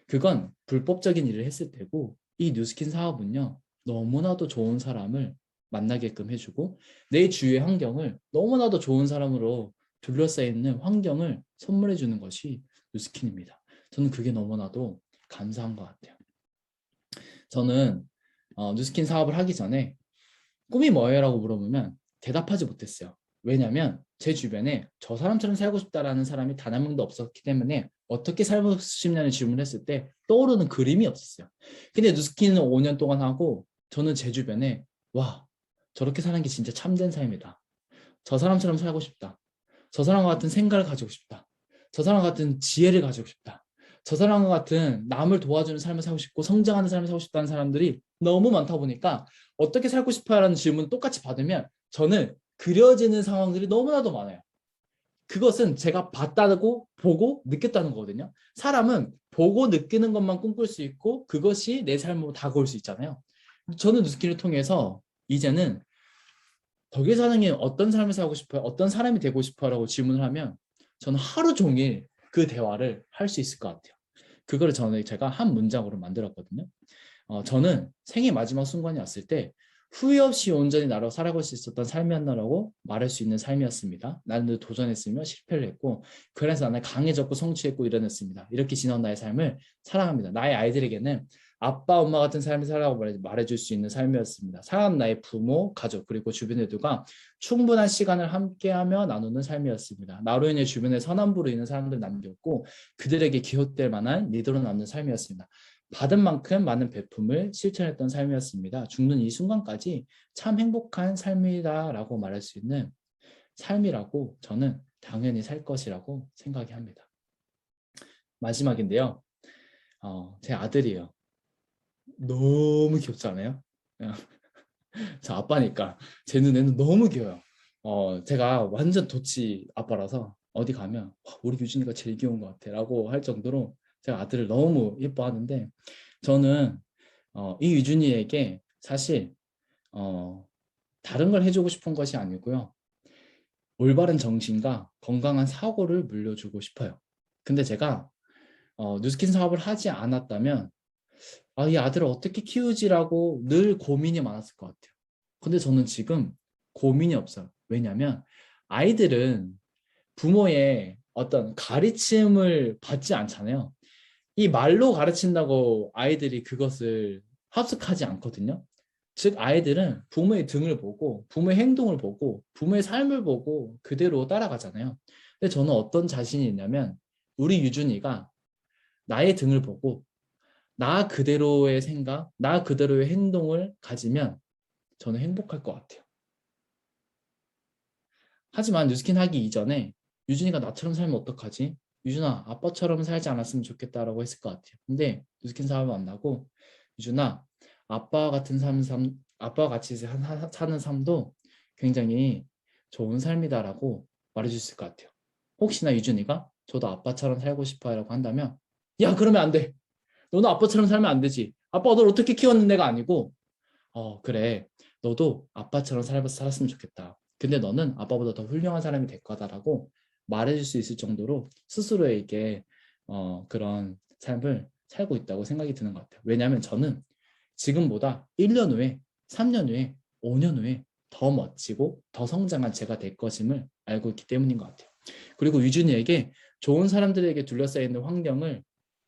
그건 불법적인 일을 했을 때고, 이 뉴스킨 사업은요, 너무나도 좋은 사람을 만나게끔 해주고 내 주위의 환경을 너무나도 좋은 사람으로 둘러싸여 있는 환경을 선물해 주는 것이 뉴스킨입니다. 저는 그게 너무나도 감사한 것 같아요. 저는 뉴스킨 사업을 하기 전에 꿈이 뭐예요? 라고 물어보면 대답하지 못했어요. 왜냐하면 제 주변에 저 사람처럼 살고 싶다라는 사람이 단 한 명도 없었기 때문에 어떻게 살고 싶냐는 질문을 했을 때 떠오르는 그림이 없었어요. 근데 뉴스킨은 5년 동안 하고 저는 제 주변에 와, 저렇게 사는 게 진짜 참된 삶이다. 저 사람처럼 살고 싶다. 저 사람과 같은 생각을 가지고 싶다. 저 사람과 같은 지혜를 가지고 싶다. 저 사람과 같은 남을 도와주는 삶을 살고 싶고 성장하는 삶을 살고 싶다는 사람들이 너무 많다 보니까 어떻게 살고 싶어요? 라는 질문 똑같이 받으면 저는 그려지는 상황들이 너무나도 많아요. 그것은 제가 봤다고 보고 느꼈다는 거거든요. 사람은 보고 느끼는 것만 꿈꿀 수 있고 그것이 내 삶으로 다가올 수 있잖아요. 저는 뉴스키를 통해서 이제는 거기 사는 게 어떤 삶을 살고 싶어요? 어떤 사람이 되고 싶어요? 라고 질문을 하면 저는 하루 종일 그 대화를 할 수 있을 것 같아요. 그거를 제가 한 문장으로 만들었거든요. 저는 생의 마지막 순간이 왔을 때 후회 없이 온전히 나로 살아갈 수 있었던 삶이었나라고 말할 수 있는 삶이었습니다. 나는 늘 도전했으며 실패를 했고 그래서 나는 강해졌고 성취했고 이뤄냈습니다. 이렇게 지나온 나의 삶을 사랑합니다. 나의 아이들에게는 아빠, 엄마 같은 삶을 살라고 말해줄 수 있는 삶이었습니다. 사랑하는 나의 부모, 가족, 그리고 주변에들과 충분한 시간을 함께하며 나누는 삶이었습니다. 나로 인해 주변에 선함부로 있는 사람들 남겼고 그들에게 기웃될 만한 리더로 남는 삶이었습니다. 받은 만큼 많은 베품을 실천했던 삶이었습니다. 죽는 이 순간까지 참 행복한 삶이다라고 말할 수 있는 삶이라고 저는 당연히 살 것이라고 생각이 합니다. 마지막인데요. 제 아들이에요. 너무 귀엽지 않아요? 저 아빠니까 제 눈에는 너무 귀여워요. 제가 완전 도치 아빠라서 어디 가면 우리 유진이가 제일 귀여운 것 같아 라고 할 정도로 제가 아들을 너무 예뻐하는데 저는 이 유준이에게 사실 다른 걸 해주고 싶은 것이 아니고요. 올바른 정신과 건강한 사고를 물려주고 싶어요. 근데 제가 뉴스킨 사업을 하지 않았다면 이 아들을 어떻게 키우지라고 늘 고민이 많았을 것 같아요. 근데 저는 지금 고민이 없어요. 왜냐하면 아이들은 부모의 어떤 가르침을 받지 않잖아요. 이 말로 가르친다고 아이들이 그것을 합숙하지 않거든요. 즉 아이들은 부모의 등을 보고 부모의 행동을 보고 부모의 삶을 보고 그대로 따라가잖아요. 근데 저는 어떤 자신이 있냐면 우리 유준이가 나의 등을 보고 나 그대로의 생각, 나 그대로의 행동을 가지면 저는 행복할 것 같아요. 하지만 뉴스킨 하기 이전에 유준이가 나처럼 살면 어떡하지? 유준아, 아빠처럼 살지 않았으면 좋겠다라고 했을 것 같아요. 근데 뉴스킨 사업을 만나고 유준아, 아빠와 같이 사는 삶도 굉장히 좋은 삶이다라고 말해줄 수 있을 것 같아요. 혹시나 유준이가 저도 아빠처럼 살고 싶어요라고 한다면, 야, 그러면 안 돼. 너는 아빠처럼 살면 안 되지. 아빠가 널 어떻게 키웠는 애가 아니고, 그래. 너도 아빠처럼 살았으면 좋겠다. 근데 너는 아빠보다 더 훌륭한 사람이 될 거다라고 말해줄 수 있을 정도로 스스로에게 그런 삶을 살고 있다고 생각이 드는 것 같아요. 왜냐하면 저는 지금보다 1년 후에, 3년 후에, 5년 후에 더 멋지고 더 성장한 제가 될 것임을 알고 있기 때문인 것 같아요. 그리고 유준이에게 좋은 사람들에게 둘러싸여 있는 환경을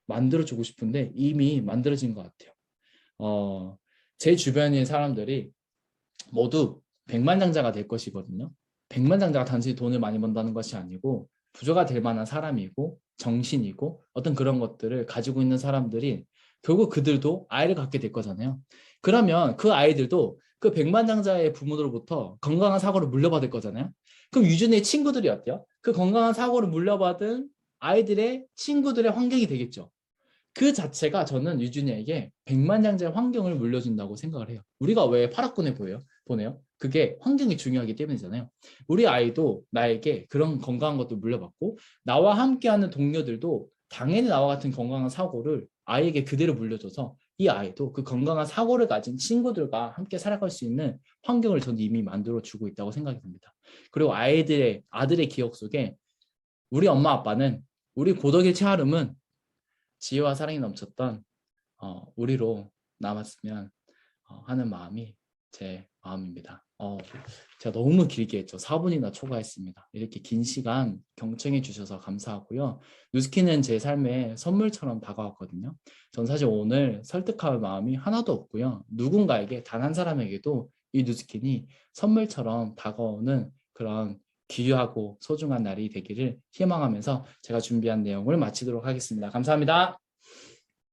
만들어주고 싶은데 이미 만들어진 것 같아요. 제 주변의 사람들이 모두 백만장자가 될 것이거든요. 백만장자가 단순히 돈을 많이 번다는 것이 아니고 부자가 될 만한 사람이고 정신이고 어떤 그런 것들을 가지고 있는 사람들이 결국 그들도 아이를 갖게 될 거잖아요. 그러면 그 아이들도 그 백만장자의 부모로부터 건강한 사고를 물려받을 거잖아요. 그럼 유준의 친구들이 어때요? 그 건강한 사고를 물려받은 아이들의 친구들의 환경이 되겠죠. 그 자체가 저는 유준이에게 백만장자의 환경을 물려준다고 생각을 해요. 우리가 왜 파라군에 보내요? 그게 환경이 중요하기 때문이잖아요. 우리 아이도 나에게 그런 건강한 것도 물려받고 나와 함께하는 동료들도 당연히 나와 같은 건강한 사고를 아이에게 그대로 물려줘서 이 아이도 그 건강한 사고를 가진 친구들과 함께 살아갈 수 있는 환경을 저는 이미 만들어주고 있다고 생각이 듭니다. 그리고 아들의 기억 속에 우리 엄마 아빠는 우리 고덕의 채아름은 지혜와 사랑이 넘쳤던 우리로 남았으면 하는 마음이 제 마음입니다. 제가 너무 길게 했죠. 4분이나 초과했습니다. 이렇게 긴 시간 경청해 주셔서 감사하고요. 뉴스킨은 제 삶에 선물처럼 다가왔거든요. 전 사실 오늘 설득할 마음이 하나도 없고요. 누군가에게 단 한 사람에게도 이 뉴스킨이 선물처럼 다가오는 그런 귀하고 소중한 날이 되기를 희망하면서 제가 준비한 내용을 마치도록 하겠습니다. 감사합니다.